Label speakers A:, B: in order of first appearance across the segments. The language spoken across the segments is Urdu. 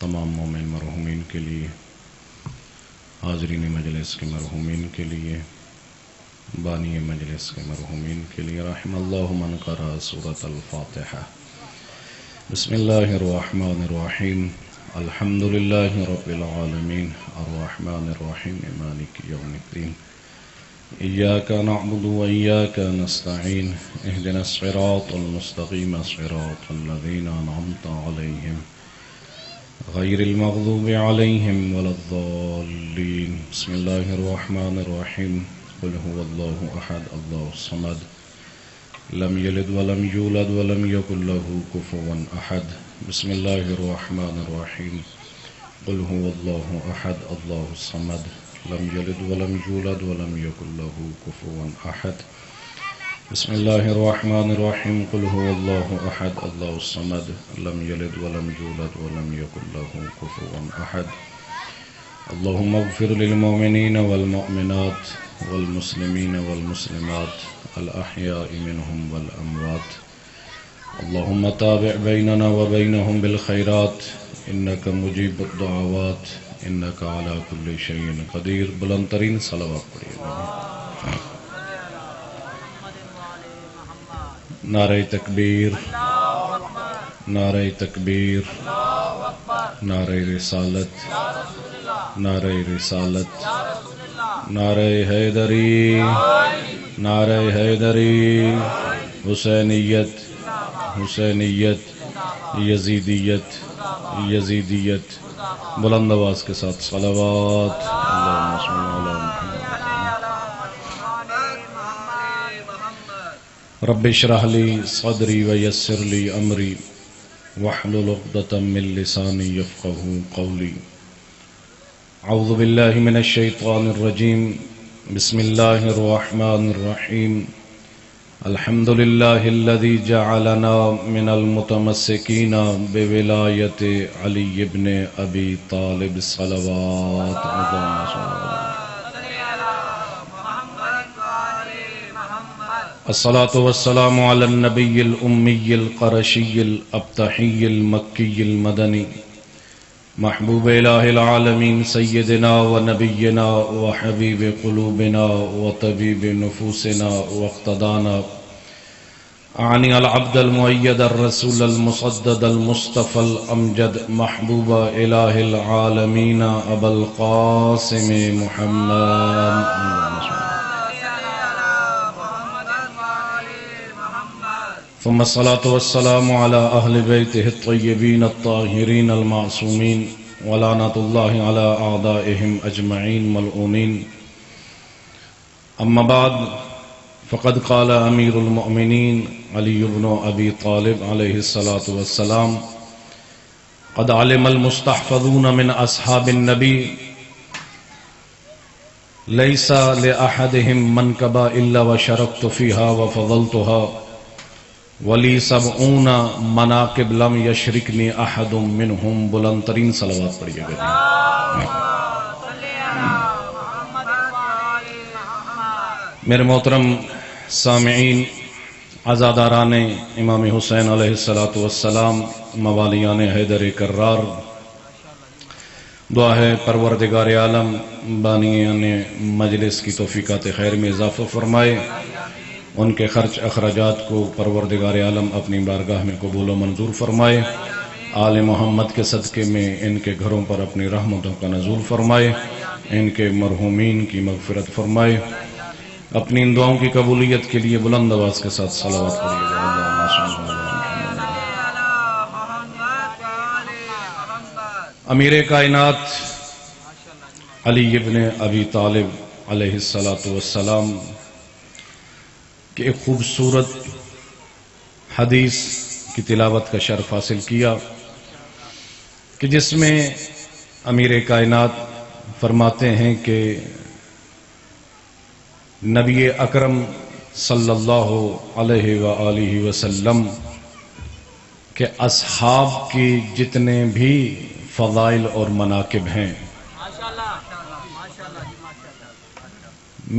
A: تمام مومن مرحومین کے لیے، حاضرین مجلس کے مرحومین کے لیے، بانی مجلس کے مرحومین کے لیے، رحم اللہ من قرأ سورۃ الفاتحہ۔ بسم اللہ الرحمن الرحیم، الحمد للہ رب العالمین، الرحمن الرحیم، مالک یوم الدین، ایاک نعبد و ایاک نستعین، اہدنا الصراط المستقیم، صراط الذین انعمت علیہم غیر المغضوب علیہم ولا الضالین۔ بسم اللہ الرحمن الرحیم، قل هو اللہ احد اللہ الصمد لم یلد ولم یولد ولم یکن له کفوا احد۔ بسم اللہ الرحمن الرحیم، قل هو اللہ احد اللہ الصمد لم یلد ولم یولد ولم یکن له کفوا احد۔ بسم اللہ الرحمن الرحیم، قل هو اللہ احد اللہ الصمد لم یلد ولم یولد ولم یکن له کفوا احد۔ اللہم اغفر للمؤمنین والمؤمنات والمسلمین والمسلمات الأحیاء منهم والأموات، اللہم تابع بیننا وبینہم بالخیرات انک مجیب الدعوات انک علی کل شیء قدیر۔ بلند ترین صلوات پڑھیے گا۔ نعرہ تکبیر، نعرہ تکبیر، نعرہ رسالت، نعرہ رسالت، نعرہ حیدری، نعرہ حیدری، حسینیت، حسینیت، یزیدیت، یزیدیت۔ بلند آواز کے ساتھ صلوات۔ اللہم صل علی محمد۔ رب اشرح لی صدری ویسر لی امری واحلل عقدۃ من لسانی یفقہوا قولی۔ اعوذ باللہ من الشیطان الرجیم، بسم اللہ الرحمن الرحیم، الحمد للہ الذی جعلنا من المتمسکین بولایت علی بن ابی طالب صلوات۔ الصلاة والسلام علی النبی الامی القرشی الابتحی المکی المدنی، محبوب الہ العالمین سیدنا و نبینا و حبیب قلوبنا و طبیب نفوسنا و اقتدانا، اعنی العبد المؤید الرسول المصدد المصطفى الامجد، محبوب الہ العالمین ابا القاسم محمد، ثم الصلاة والسلام على أهل بيته الطيبين الطاهرين المعصومين، ولعنة الله على أعدائهم أجمعين ملعونين، أما بعد، فقد قال أمير المؤمنين علي بن أبي طالب عليه الصلاة والسلام: قد علم المستحفظون من أصحاب النبي ليس لأحدهم منكبة إلا وشركت فيها وفضلتها، ولی 70 مناقب لم یشرکنی احد منہم۔ بلند ترین صلوات پڑھیے گا۔ میرے محترم سامعین، عزاداران امام حسین علیہ السلام، موالیان حیدر کرار، دعا ہے پروردگار عالم بانیان مجلس کی توفیقات خیر میں اضافہ فرمائے، ان کے خرچ اخراجات کو پروردگار عالم اپنی بارگاہ میں قبول و منظور فرمائے، آل محمد کے صدقے میں ان کے گھروں پر اپنی رحمتوں کا نزول فرمائے، ان کے مرحومین کی مغفرت فرمائے۔ اپنی ان دعاؤں کی قبولیت کے لیے بلند آواز کے ساتھ صلوات پڑھیے گا۔ امیر کائنات علی ابن ابی طالب علیہ السلام کہ ایک خوبصورت حدیث کی تلاوت کا شرف حاصل کیا کہ جس میں امیر کائنات فرماتے ہیں کہ نبی اکرم صلی اللہ علیہ وآلہ وسلم کے اصحاب کی جتنے بھی فضائل اور مناقب ہیں،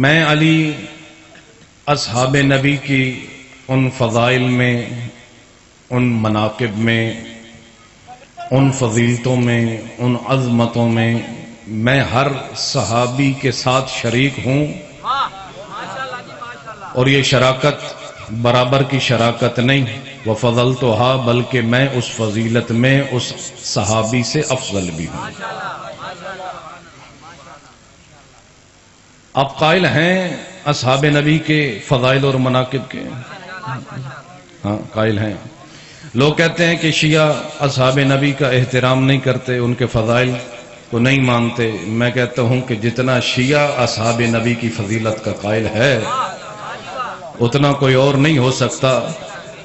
A: میں علی اصحاب نبی کی ان فضائل میں، ان مناقب میں ان فضیلتوں میں، ان عظمتوں میں میں ہر صحابی کے ساتھ شریک ہوں، اور یہ شراکت برابر کی شراکت نہیں، وَفَضَلْتُهَا، بلکہ میں اس فضیلت میں اس صحابی سے افضل بھی ہوں۔ آپ قائل ہیں اصحاب نبی کے فضائل اور مناقب کے؟ ہاں قائل ہیں۔ لوگ کہتے ہیں کہ شیعہ اصحاب نبی کا احترام نہیں کرتے، ان کے فضائل کو نہیں مانتے۔ میں کہتا ہوں کہ جتنا شیعہ اصحاب نبی کی فضیلت کا قائل ہے اتنا کوئی اور نہیں ہو سکتا۔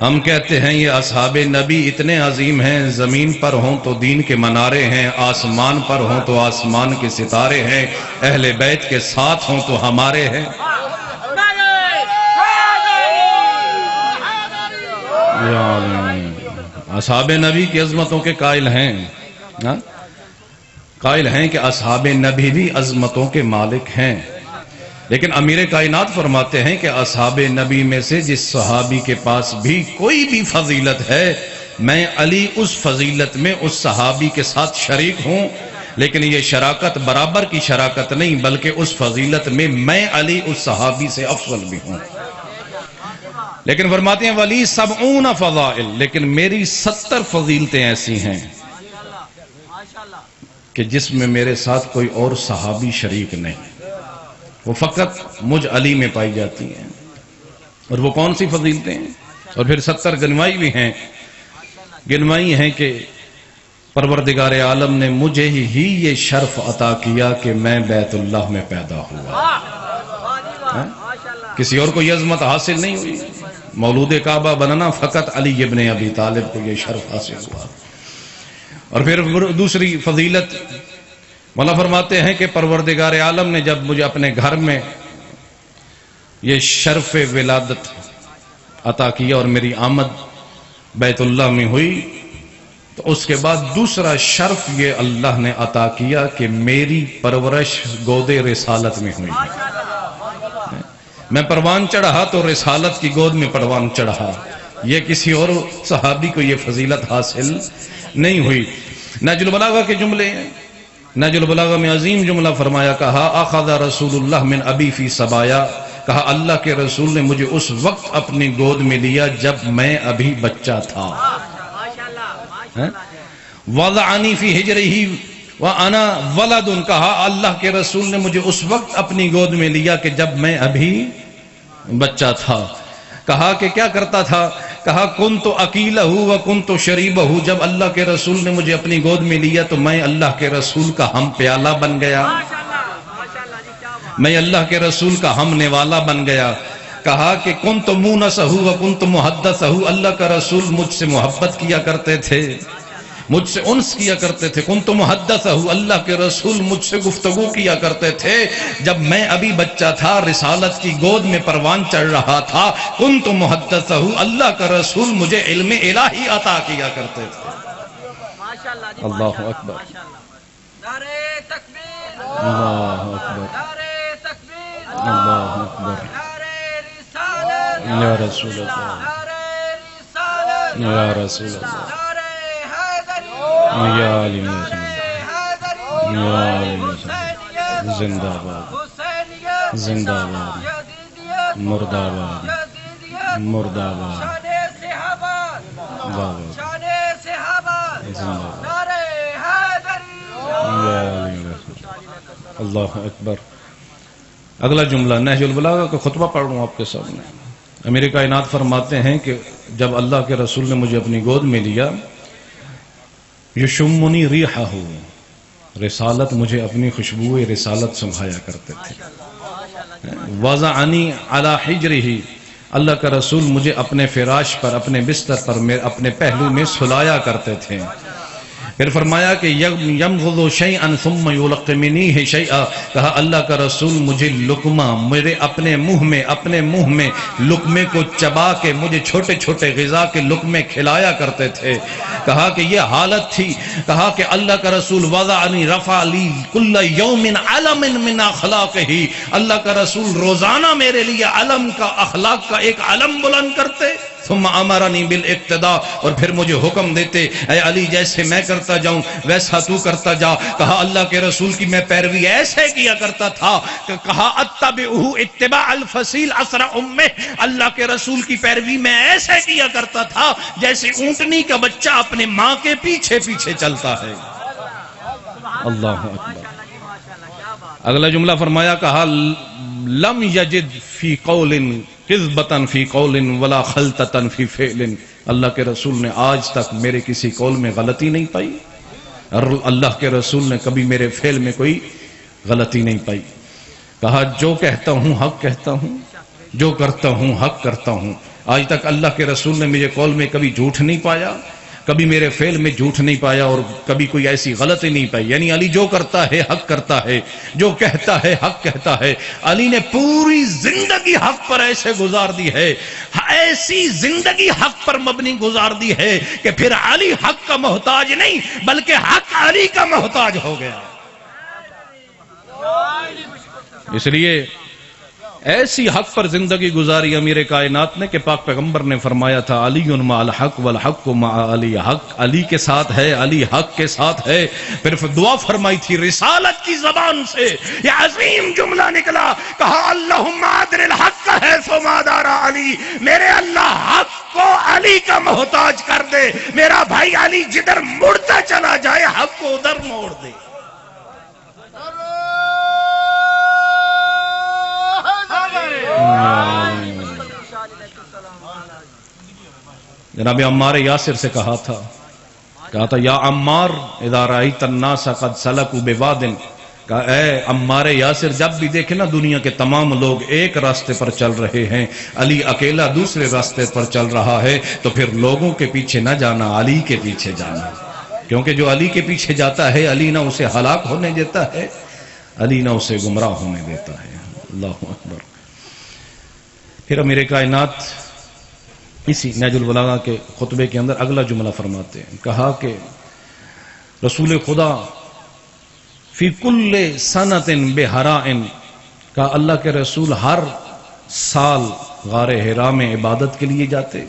A: ہم کہتے ہیں یہ اصحاب نبی اتنے عظیم ہیں، زمین پر ہوں تو دین کے منارے ہیں، آسمان پر ہوں تو آسمان کے ستارے ہیں، اہل بیت کے ساتھ ہوں تو ہمارے ہیں۔ اصحاب نبی کی عظمتوں کے قائل ہیں، قائل ہیں کہ اصحاب نبی بھی عظمتوں کے مالک ہیں، لیکن امیر کائنات فرماتے ہیں کہ اصحاب نبی میں سے جس صحابی کے پاس بھی کوئی بھی فضیلت ہے، میں علی اس فضیلت میں اس صحابی کے ساتھ شریک ہوں، لیکن یہ شراکت برابر کی شراکت نہیں، بلکہ اس فضیلت میں علی اس صحابی سے افضل بھی ہوں۔ لیکن فرماتے ہیں ولی 70 فضائل، لیکن میری 70 فضیلتیں ایسی ہیں کہ جس میں میرے ساتھ کوئی اور صحابی شریک نہیں، وہ فقط مجھ علی میں پائی جاتی ہیں۔ اور وہ کون سی فضیلتیں ہیں؟ اور پھر 70 گنوائی بھی ہیں، گنوائی ہیں کہ پروردگار عالم نے مجھے ہی یہ شرف عطا کیا کہ میں بیت اللہ میں پیدا ہوا، کسی اور کو یہ عظمت حاصل نہیں ہوئی۔ مولود کعبہ بننا فقط علی ابن ابی طالب کو یہ شرف حاصل ہوا۔ اور پھر دوسری فضیلت مولا فرماتے ہیں کہ پروردگار عالم نے جب مجھے اپنے گھر میں یہ شرف ولادت عطا کیا اور میری آمد بیت اللہ میں ہوئی، تو اس کے بعد دوسرا شرف یہ اللہ نے عطا کیا کہ میری پرورش گود رسالت میں ہوئی۔ میں پروان چڑھا تو رسالت کی گود میں پروان چڑھا، یہ کسی اور صحابی کو یہ فضیلت حاصل نہیں ہوئی۔ نہج البلاغہ کے جملے ہیں، نہج البلاغہ میں عظیم جملہ فرمایا، کہا اخذ رسول اللہ من ابی فی سبایا، کہا اللہ کے رسول نے مجھے اس وقت اپنی گود میں لیا جب میں ابھی بچہ تھا۔ وضعنی فی حجرہ وانا ولد، کہا اللہ کے رسول نے مجھے اس وقت اپنی گود میں لیا کہ جب میں ابھی بچہ تھا۔ کہا کہ کیا کرتا تھا؟ کہا کنت اکیلہ وکنت شریبہ، جب اللہ کے رسول نے مجھے اپنی گود میں لیا تو میں اللہ کے رسول کا ہم پیالہ بن گیا، میں اللہ کے رسول کا ہم نوالا بن گیا۔ کہا کہ کنت مونسہ وکنت محدثہ، اللہ کا رسول مجھ سے محبت کیا کرتے تھے، مجھ سے انس کیا کرتے تھے۔ کنت محدثہ، اللہ کے رسول مجھ سے گفتگو کیا کرتے تھے جب میں ابھی بچہ تھا، رسالت کی گود میں پروان چڑھ رہا تھا۔ کنت محدثہ، اللہ کا رسول مجھے علم الہی عطا کیا کرتے تھے۔ اللہ اکبر، اللہ اکبر، اللہ اکبر، یا رسول اللہ، یا رسول اللہ، یا علی محمد، یا علی محمد، زندہ باد، زندہ باد، مردہ باد، مردہ باد، اللہ اکبر۔ اگلا جملہ نہج البلاغہ کا خطبہ پڑھ رہا ہوں آپ کے سامنے۔ امیر کائنات فرماتے ہیں کہ جب اللہ کے رسول نے مجھے اپنی گود میں لیا، یشمنی ریحہ، رسالت مجھے اپنی خوشبو رسالت سنبھایا کرتے تھے۔ وضعنی علی حجرہ، اللہ کا رسول مجھے اپنے فراش پر، اپنے بستر پر، اپنے پہلو میں سلایا کرتے تھے۔ پھر فرمایا کہ یمغض شیئا ثم یلقمنیہ شیئا، کہا اللہ کا رسول مجھے لقمہ میرے اپنے منہ میں لقمے کو چبا کے مجھے چھوٹے چھوٹے غذا کے لقمے کھلایا کرتے تھے۔ کہا کہ یہ حالت تھی، کہا کہ اللہ کا رسول وضعنی رفع لی کل یوم علم من اخلاقہ، اللہ کا رسول روزانہ میرے لیے علم کا، اخلاق کا ایک علم بلند کرتے۔ ثم امرنی بالاقتداء، اور پھر مجھے حکم دیتے اے علی جیسے میں کرتا جاؤں ویسا تو کرتا جا۔ کہا اللہ کے رسول کی میں پیروی ایسے کیا کرتا تھا، کہا اتبعہ اتباع الفصیل اسرع امہ، اللہ کے رسول کی پیروی میں ایسے کیا کرتا تھا جیسے اونٹنی کا بچہ اپنے ماں کے پیچھے پیچھے چلتا ہے۔ اللہ اکبر۔ اگلا جملہ فرمایا، کہا لم یجد فی قول کذبۃ فی قول ولا خلطۃ فی فعل، اللہ کے رسول نے آج تک میرے کسی قول میں غلطی نہیں پائی، اور اللہ کے رسول نے کبھی میرے فعل میں کوئی غلطی نہیں پائی۔ کہا جو کہتا ہوں حق کہتا ہوں، جو کرتا ہوں حق کرتا ہوں۔ آج تک اللہ کے رسول نے مجھے قول میں کبھی جھوٹ نہیں پایا، کبھی میرے فعل میں جھوٹ نہیں پایا، اور کبھی کوئی ایسی غلطی نہیں پائی۔ یعنی علی جو کرتا ہے حق کرتا ہے، جو کہتا ہے حق کہتا ہے۔ علی نے پوری زندگی حق پر ایسے گزار دی ہے، ایسی زندگی حق پر مبنی گزار دی ہے کہ پھر علی حق کا محتاج نہیں بلکہ حق علی کا محتاج ہو گیا۔ اس لیے ایسی حق پر زندگی گزاری امیر کائنات نے کہ پاک پیغمبر نے فرمایا تھا علی مع الحق والحق مع علی، حق علی کے ساتھ ہے، علی حق کے ساتھ ہے۔ پھر دعا فرمائی تھی رسالت کی زبان سے، یہ عظیم جملہ نکلا، کہا اللہم ادر الحق حیث ما دار علی، میرے اللہ حق کو علی کا محتاج کر دے، میرا بھائی علی جدھر مڑتا چلا جائے حق کو ادھر موڑ دے۔ جناب عمار یاسر سے کہا تھا یا عمار اذا رأیت الناس قد سلکوا بواد، کہا اے عمار یاسر جب بھی دیکھے نا دنیا کے تمام لوگ ایک راستے پر چل رہے ہیں، علی اکیلا دوسرے راستے پر چل رہا ہے، تو پھر لوگوں کے پیچھے نہ جانا، علی کے پیچھے جانا، کیونکہ جو علی کے پیچھے جاتا ہے علی نہ اسے ہلاک ہونے دیتا ہے، علی نہ اسے گمراہ ہونے دیتا ہے۔ اللہ اکبر۔ پھر امیر کائنات اسی نہج البلاغہ کے خطبے کے اندر اگلا جملہ فرماتے ہیں، کہا کہ رسول خدا فی کل سنۃ بحراء، کہا اللہ کے رسول ہر سال غار حرا میں عبادت کے لیے جاتے،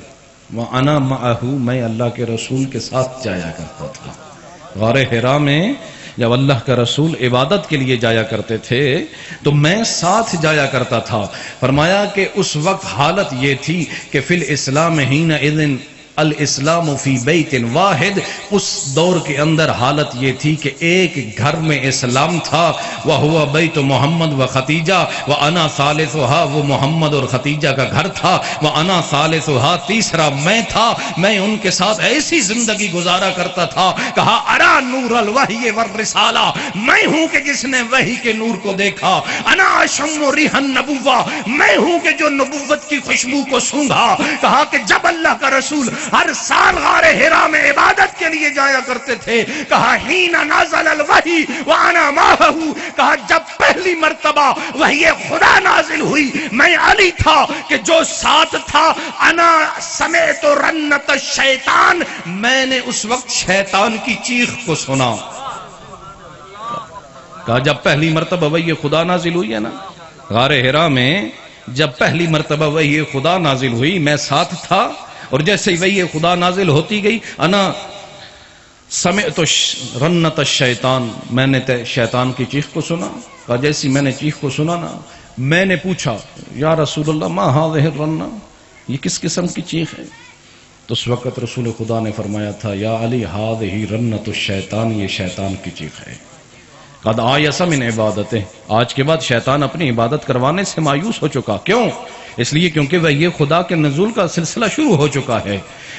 A: وَأَنَا مَعَهُ، میں اللہ کے رسول کے ساتھ جایا کرتا تھا۔ غار حرا میں جب اللہ کا رسول عبادت کے لیے جایا کرتے تھے تو میں ساتھ جایا کرتا تھا۔ فرمایا کہ اس وقت حالت یہ تھی کہ فی الاسلام حینئذ الاسلام فی بیت واحد، اس دور کے اندر حالت یہ تھی کہ ایک گھر میں اسلام تھا، وہو بیت محمد و خدیجہ وانا ثالثھا، وہ محمد اور خدیجہ کا گھر تھا، وانا ثالثھا، تیسرا میں تھا۔ میں ان کے ساتھ ایسی زندگی گزارا کرتا تھا، کہا ارا نور الوحی والرسالہ، میں ہوں کہ جس نے وحی کے نور کو دیکھا، انا اشم ریح النبوہ، میں ہوں کہ جو نبوت کی خوشبو کو سونگھا۔ کہا کہ جب اللہ کا رسول ہر سال غار حرا میں عبادت کے لیے جایا کرتے تھے، کہا ہین نازل الوحی وانا معہ، کہا جب پہلی مرتبہ وحی خدا نازل ہوئی میں علی تھا کہ جو ساتھ تھا، انا سمعت رنت الشیطان، میں نے اس وقت شیطان کی چیخ کو سنا۔ کہا جب پہلی مرتبہ وحی خدا نازل ہوئی ہے نا غار حرا میں، جب پہلی مرتبہ وحی خدا نازل ہوئی میں ساتھ تھا، اور جیسے ہی وحی خدا نازل ہوتی گئی، انا سمعت رنت الشیطان، میں نے شیطان کی چیخ کو سنا۔ کہا جیسی میں نے چیخ کو سنا نا، میں نے پوچھا یا رسول اللہ ما هذه الرنہ، یہ کس قسم کی چیخ ہے؟ تو اس وقت رسول خدا نے فرمایا تھا یا علی هذه رنت الشیطان، یہ شیطان کی چیخ ہے۔ قد آیس من عبادتہ، آج کے بعد شیطان اپنی عبادت کروانے سے مایوس ہو چکا۔ کیوں؟ اس لیے کیونکہ وہ یہ خدا کے نزول کا سلسلہ شروع ہو چکا ہے،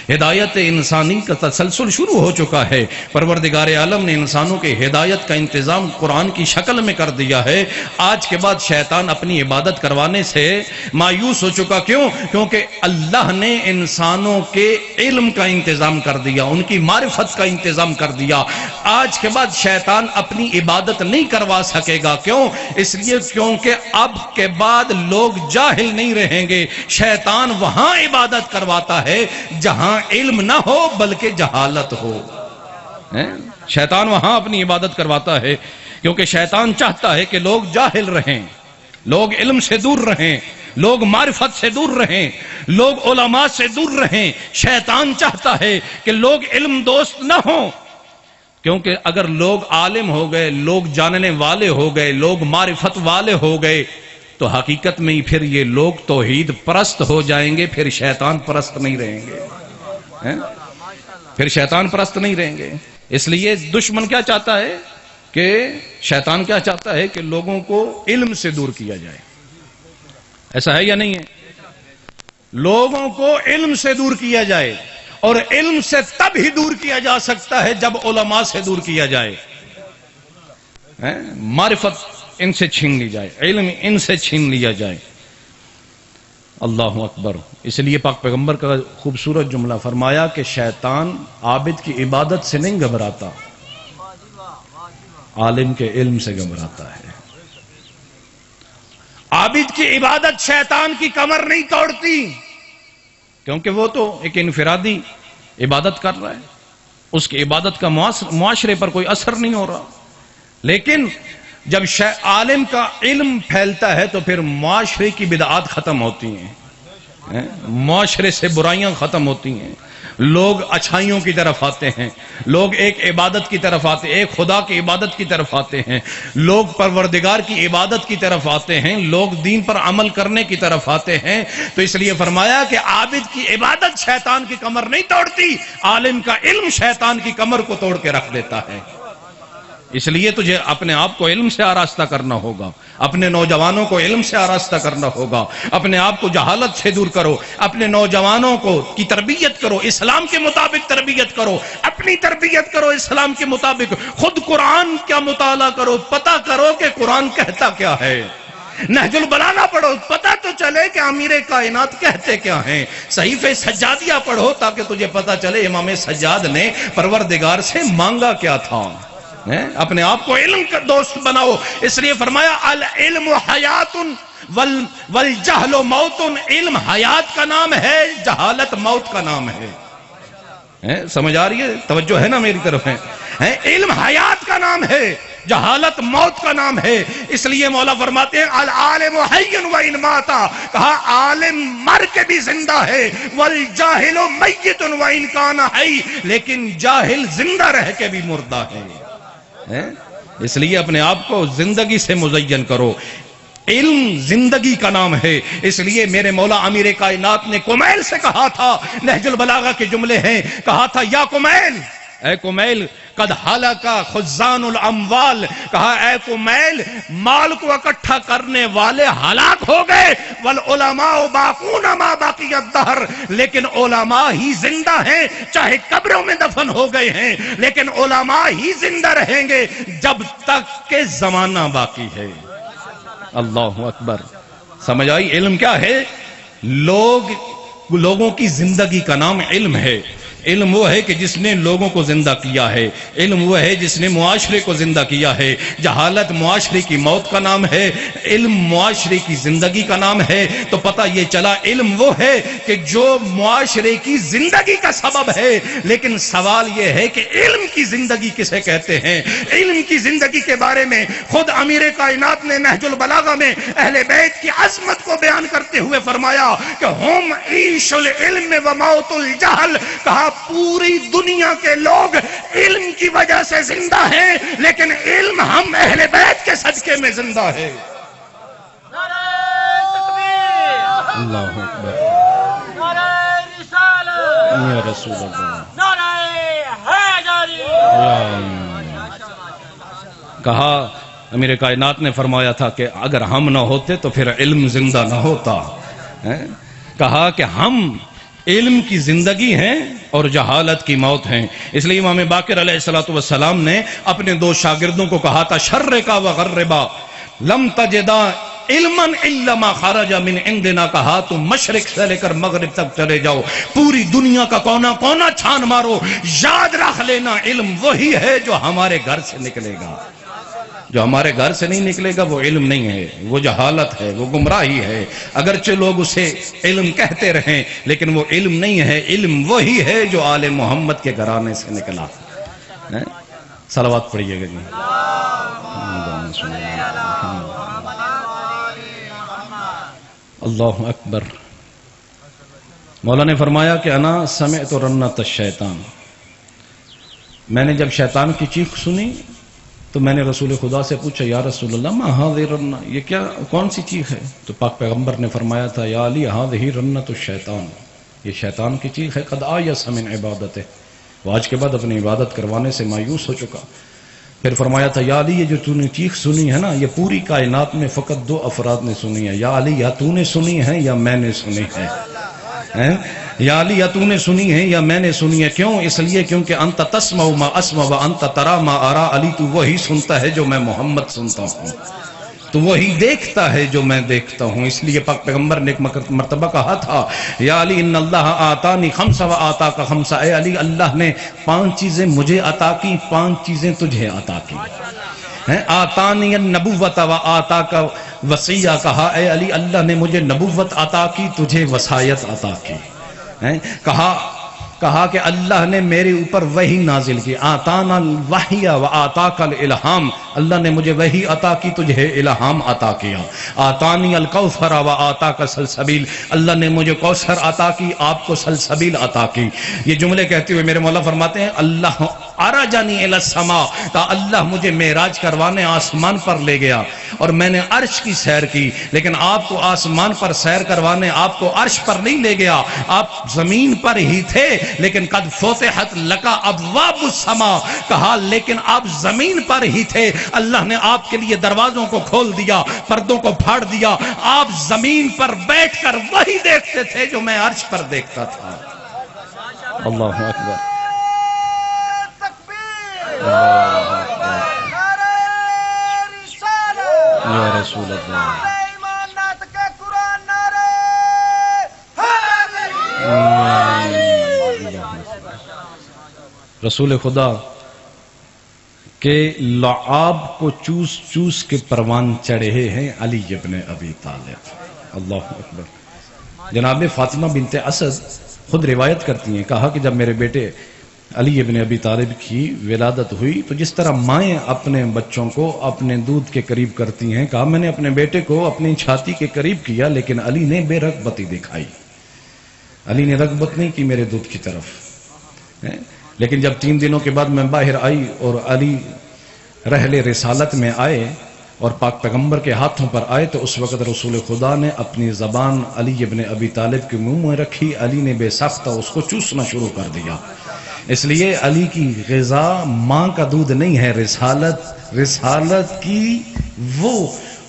A: ہدایت انسانی کا تسلسل شروع ہو چکا ہے۔ پروردگار عالم نے انسانوں کے ہدایت کا انتظام قرآن کی شکل میں کر دیا ہے۔ آج کے بعد شیطان اپنی عبادت کروانے سے مایوس ہو چکا۔ کیوں؟ کیونکہ اللہ نے انسانوں کے علم کا انتظام کر دیا، ان کی معرفت کا انتظام کر دیا۔ آج کے بعد شیطان اپنی عبادت نہیں کروا سکے گا۔ کیوں؟ اس لیے کیونکہ اب کے بعد لوگ جاہل نہیں رہیں گے۔ شیطان وہاں عبادت کرواتا ہے جہاں علم نہ ہو بلکہ جہالت ہو۔ شیطان وہاں اپنی عبادت کرواتا ہے کیونکہ شیطان چاہتا ہے کہ لوگ جاہل رہیں، لوگ علم سے دور رہیں، لوگ معرفت سے دور رہیں، لوگ علماء سے دور رہیں۔ شیطان چاہتا ہے کہ لوگ علم دوست نہ ہوں، کیونکہ اگر لوگ عالم ہو گئے، لوگ جاننے والے ہو گئے، لوگ معرفت والے ہو گئے، تو حقیقت میں ہی پھر یہ لوگ توحید پرست ہو جائیں گے، پھر شیطان پرست نہیں رہیں گے، پھر شیطان پرست نہیں رہیں گے۔ اس لیے دشمن کیا چاہتا ہے کہ شیطان کیا چاہتا ہے کہ لوگوں کو علم سے دور کیا جائے۔ ایسا ہے یا نہیں ہے؟ لوگوں کو علم سے دور کیا جائے، اور علم سے تب ہی دور کیا جا سکتا ہے جب علماء سے دور کیا جائے۔ معرفت ان سے چھین لی جائے، علم ان سے چھین لیا جائے۔ اللہ اکبر۔ اس لیے پاک پیغمبر کا خوبصورت جملہ فرمایا کہ شیطان عابد کی عبادت سے نہیں گھبراتا، عالم کے علم سے گھبراتا ہے۔ عابد کی عبادت شیطان کی کمر نہیں توڑتی، کیونکہ وہ تو ایک انفرادی عبادت کر رہا ہے، اس کی عبادت کا معاشرے پر کوئی اثر نہیں ہو رہا۔ لیکن جب عالم کا علم پھیلتا ہے تو پھر معاشرے کی بدعات ختم ہوتی ہیں، معاشرے سے برائیاں ختم ہوتی ہیں، لوگ اچھائیوں کی طرف آتے ہیں، لوگ ایک عبادت کی طرف آتے ہیں، ایک خدا کی عبادت کی طرف آتے ہیں، لوگ پروردگار کی عبادت کی طرف آتے ہیں، لوگ دین پر عمل کرنے کی طرف آتے ہیں۔ تو اس لیے فرمایا کہ عابد کی عبادت شیطان کی کمر نہیں توڑتی، عالم کا علم شیطان کی کمر کو توڑ کے رکھ دیتا ہے۔ اس لیے تجھے اپنے آپ کو علم سے آراستہ کرنا ہوگا، اپنے نوجوانوں کو علم سے آراستہ کرنا ہوگا، اپنے آپ کو جہالت سے دور کرو، اپنے نوجوانوں کو کی تربیت کرو، اسلام کے مطابق تربیت کرو، اپنی تربیت کرو اسلام کے مطابق، خود قرآن کا مطالعہ کرو، پتہ کرو کہ قرآن کہتا کیا ہے، نہج البلاغہ پڑھو، پتہ تو چلے کہ امیر کائنات کہتے کیا ہیں، صحیفہ سجادیہ پڑھو تاکہ تجھے پتہ چلے امام سجاد نے پروردگار سے مانگا کیا تھا۔ اپنے آپ کو علم کا دوست بناؤ۔ اس لیے فرمایا العلم حیات والجہل موت، علم حیات کا نام ہے، جہالت موت کا نام ہے۔ سمجھ آ رہی ہے؟ توجہ ہے نا میری طرف ہے؟ علم حیات کا نام ہے، جہالت موت کا نام ہے۔ اس لیے مولا فرماتے ہیں العالم حی وان مات، کہا عالم مر کے بھی زندہ ہے، والجاہل میت وان کان حی، لیکن جاہل زندہ رہ کے بھی مردہ ہے۔ اس لیے اپنے آپ کو زندگی سے مزین کرو، علم زندگی کا نام ہے۔ اس لیے میرے مولا امیر کائنات نے کمیل سے کہا تھا، نہج البلاغہ کے جملے ہیں، کہا تھا یا کمیل، اے کمیل قد حلق خزان الاموال، کہا اے کمیل مال کو اکٹھا کرنے والے ہلاک ہو گئے، والعلماء باقون ما باقی الدہر، لیکن علماء ہی زندہ ہیں، چاہے قبروں میں دفن ہو گئے ہیں، لیکن علماء ہی زندہ رہیں گے جب تک کہ زمانہ باقی ہے۔ اللہ اکبر۔ سمجھ آئی؟ علم کیا ہے؟ لوگوں کی زندگی کا نام علم ہے۔ علم وہ ہے کہ جس نے لوگوں کو زندہ کیا ہے، علم وہ ہے جس نے معاشرے کو زندہ کیا ہے۔ جہالت معاشرے کی موت کا نام ہے، علم معاشرے کی زندگی کا نام ہے۔ تو پتہ یہ چلا علم وہ ہے کہ جو معاشرے کی زندگی کا سبب ہے، لیکن سوال یہ ہے کہ علم کی زندگی کسے کہتے ہیں؟ علم کی زندگی کے بارے میں خود امیر کائنات نے نہج البلاغہ میں اہل بیت کی عظمت کو بیان کرتے ہوئے فرمایا کہ ہم عیش العلم و موت الجہل، کہا پوری دنیا کے لوگ علم کی وجہ سے زندہ ہیں، لیکن علم ہم اہل بیت کے صدقے میں زندہ ہے۔
B: نعرہ تکبیر،
A: اللہ اکبر،
B: نعرہ رسالت،
A: یا رسول اللہ،
B: نعرہ حیدری۔
A: کہا امیر کائنات نے فرمایا تھا کہ اگر ہم نہ ہوتے تو پھر علم زندہ نہ ہوتا۔ کہا کہ ہم علم کی زندگی ہیں اور جہالت کی موت ہیں۔ اس لیے امام باقر علیہ السلام نے اپنے دو شاگردوں کو کہا تھا شرقا وغربا لم تجدا علما الا ما خرج من عندنا، کہا تم مشرق سے لے کر مغرب تک چلے جاؤ، پوری دنیا کا کونا کونا چھان مارو، یاد رکھ لینا علم وہی ہے جو ہمارے گھر سے نکلے گا۔ جو ہمارے گھر سے نہیں نکلے گا وہ علم نہیں ہے، وہ جہالت ہے، وہ گمراہی ہے۔ اگرچہ لوگ اسے علم کہتے رہیں لیکن وہ علم نہیں ہے، علم وہی ہے جو آل محمد کے گھرانے سے نکلا۔ صلوات پڑھیے گا جی۔ اللہ اکبر۔ مولا نے فرمایا کہ انا سمعت رنت الشیطان، میں نے جب شیطان کی چیخ سنی تو میں نے رسول خدا سے پوچھا یا رسول اللہ ما ہذہ رنہ، یہ کیا کون سی چیخ ہے؟ تو پاک پیغمبر نے فرمایا تھا یا علی ہذہ رنت الشیطان، یہ شیطان کی چیخ ہے، قد آیس من عبادتہ، وہ آج کے بعد اپنی عبادت کروانے سے مایوس ہو چکا۔ پھر فرمایا تھا یا علی یہ جو تو نے چیخ سنی ہے نا، یہ پوری کائنات میں فقط 2 افراد نے سنی ہے، یا علی یا تو نے سنی ہے یا میں نے سنی ہے، یا علی یا تو نے سنی ہے یا میں نے سنی ہے۔ کیوں؟ اس لیے کیونکہ انت تسمع ما اسمع وانت ترى ما ارى، علی تو وہی سنتا ہے جو میں محمد سنتا ہوں، تو وہی دیکھتا ہے جو میں دیکھتا ہوں۔ اس لیے پاک پیغمبر نے ایک مرتبہ کہا تھا یا علی ان اللہ آتانی خمس و آتاک خمس، اے علی اللہ نے 5 چیزیں مجھے عطا کی، 5 چیزیں تجھے عطا کی۔ آتانی النبوت و آتاک وصیہ، کہا اے علی اللہ نے مجھے نبوت عطا کی، تجھے وصایت عطا کی۔ کہا کہ اللہ نے میرے اوپر وحی نازل کی، آتانا الوحی و آتاک الالہام، اللہ نے مجھے وحی عطا کی، تجھے الہام عطا کیا۔ آتانی الکوثر و آتاک سلسبیل، اللہ نے مجھے کوثر عطا کی، آپ کو سلسبیل عطا کی۔ یہ جملے کہتے ہوئے میرے مولا فرماتے ہیں اللہ عرجنی الی السماء، کہا اللہ مجھے معراج کروانے آسمان پر لے گیا اور میں نے عرش کی سیر کی، لیکن آپ کو آسمان پر سیر کروانے آپ کو عرش پر نہیں لے گیا، آپ زمین پر ہی تھے، لیکن قد فتحت لک ابواب السماء، کہا لیکن آپ زمین پر ہی تھے، اللہ نے آپ کے لیے دروازوں کو کھول دیا، پردوں کو پھاڑ دیا، آپ زمین پر بیٹھ کر وہی دیکھتے تھے جو میں عرش پر دیکھتا تھا۔ اللہ اکبر، یا رسول اللہ، رسول خدا کے لعاب کو چوس چوس کے پروان چڑھے ہیں علی ابن ابی طالب۔ اللہ اکبر۔ جناب فاطمہ بنت اسد خود روایت کرتی ہیں، کہا کہ جب میرے بیٹے علی ابن ابی طالب کی ولادت ہوئی تو جس طرح مائیں اپنے بچوں کو اپنے دودھ کے قریب کرتی ہیں، کہا میں نے اپنے بیٹے کو اپنی چھاتی کے قریب کیا، لیکن علی نے بے رغبتی دکھائی، علی نے رغبت نہیں کی میرے دودھ کی طرف۔ لیکن جب 3 دنوں کے بعد میں باہر آئی اور علی رحل رسالت میں آئے اور پاک پیغمبر کے ہاتھوں پر آئے تو اس وقت رسول خدا نے اپنی زبان علی ابن ابی طالب کے منہ میں رکھی، علی نے بے ساختہ اس کو چوسنا شروع کر دیا۔ اس لیے علی کی غذا ماں کا دودھ نہیں ہے، رسالت کی